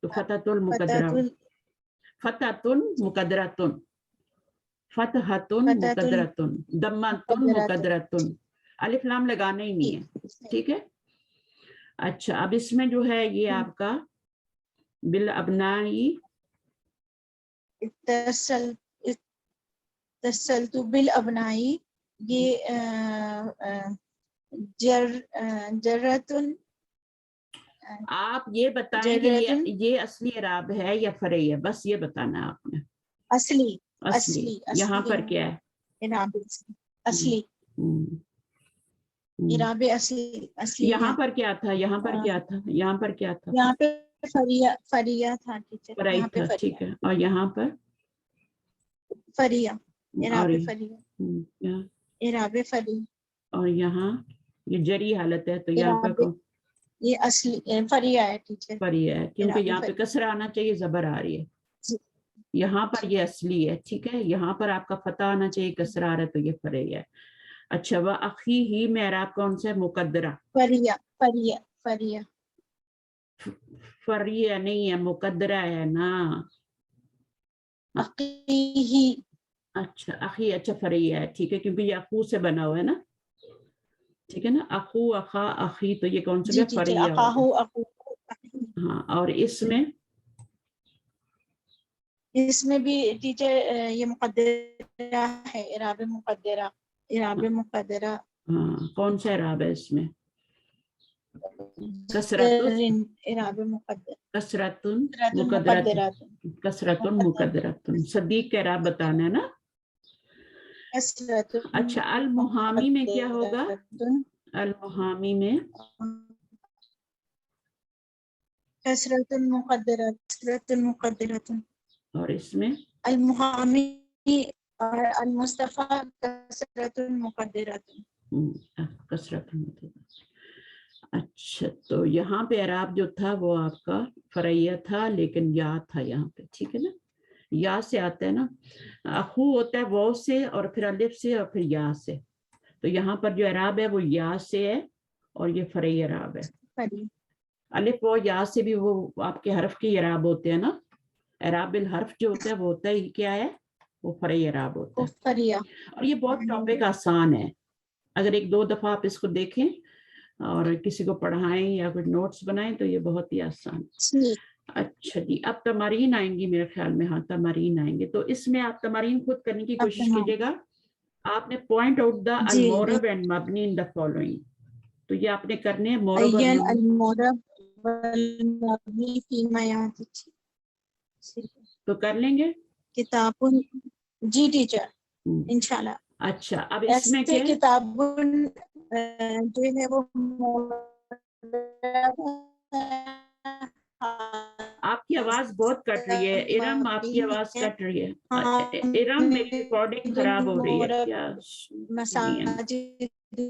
تو فتح المقدرہ, فتح مقدرتن, فتحتن مقدرتن, دمتن مقدرتن, الف لام لگانا ہی نہیں ہے. ٹھیک ہے. اچھا, اب اس میں جو ہے یہ آپ کا بالابنائی اتصلت بالابنائی, یہ جرتن. آپ یہ بتائیں کہ یہ اصلی اعراب ہے یا فرعی ہے, بس یہ بتانا ہے آپ نے. اصلی یہاں پر کیا ہے؟ اصلی اعراب اصلی. یہاں پر کیا تھا؟ یہاں پر کیا تھا؟ یہاں پر کیا تھا؟ یہاں پہ فریہ تھا ٹیچر. فرعی تھا. ٹھیک ہے, اور یہاں پر فریہ, اعراب فریہ, اعراب فریہ. اور یہاں یہ جری حالت ہے, تو یہاں پر یہ اصلی فریہ ہے ٹیچر. فریہ ہے کیونکہ یہاں پہ کسر آنا چاہیے, زبر آ رہی ہے. یہاں پر یہ اصلی ہے. ٹھیک ہے, یہاں پر آپ کا فتح آنا چاہیے, کسر آ رہا ہے, تو یہ فریہ ہے. اچھا, وہ اخی ہی میں اعراب کون سا ہے؟ مقدرہ. فریہ فریہ نہیں ہے, مقدرہ ہے نا. اخی. اچھا, اخی. اچھا, فریہ ہے. ٹھیک ہے, کیونکہ یہ اخو سے بنا ہوا ہے نا. ٹھیک ہے نا, اخو, اخا, اخی, تو یہ کون سا ہے؟ فریہ. ہاں, اور اس میں بھی ٹیچر یہ مقدرہ ہے, اعراب مقدرہ. اعراب مقدرہ ہاں, کون سا اعراب ہے اس میں؟ کسرتن, اعراب مقدر. کسرتن مقدرتن, کسرتن مقدرتن. صدیق کا اعراب بتانا ہے نا. اچھا, المحامی میں کیا ہوگا؟ المحامی میں کسرت المقدرہ, کسرت المقدرۃ. اور اس میں المحامی اور المصطفیٰ کسرت المقدرۃ. کسرت المقدرۃ. اچھا, تو یہاں پہ اعراب جو تھا وہ آپ کا فرعیہ تھا, لیکن یا تھا یہاں پہ. ٹھیک ہے نا, یا سے آتا ہے نا. اخو ہوتا ہے واو سے, اور پھر الف سے, اور پھر یا سے. تو یہاں پر جو اعراب ہے وہ یا سے ہے, اور یہ فرعی اعراب ہے. الف و یا سے بھی وہ آپ کے حرف کے اعراب ہوتے ہیں نا. اعراب الحرف جو ہوتا ہے وہ ہوتا ہی کیا ہے؟ وہ فرعی اعراب ہوتا ہے. اور یہ بہت ٹاپک آسان ہے, اگر ایک دو دفعہ آپ اس کو دیکھیں اور کسی کو پڑھائیں یا کچھ نوٹس بنائیں تو یہ بہت ہی آسان. اچھا جی, اب تمارین آئیں گی میرے خیال میں. ہاں, تمارین آئیں گے, تو اس میں آپ تمارین خود کرنے کی کوشش کیجیے گا. آپ نے پوائنٹ آؤٹ دا المورب اینڈ مبنی ان دا فالوئنگ, تو یہ آپ نے کرنے ہیں. المورب والمبنی فیما یاتھی, تو کر لیں گے کتاب. جی ٹیچر, انشاءاللہ. اچھا, اب اس میں کیا کتاب جو ہے وہ آپ کی آواز بہت کٹ رہی ہے. ارم, آپ کی آواز کٹ رہی ہے. ارم, میری ریکارڈنگ خراب ہو رہی ہے کیا؟ مساجد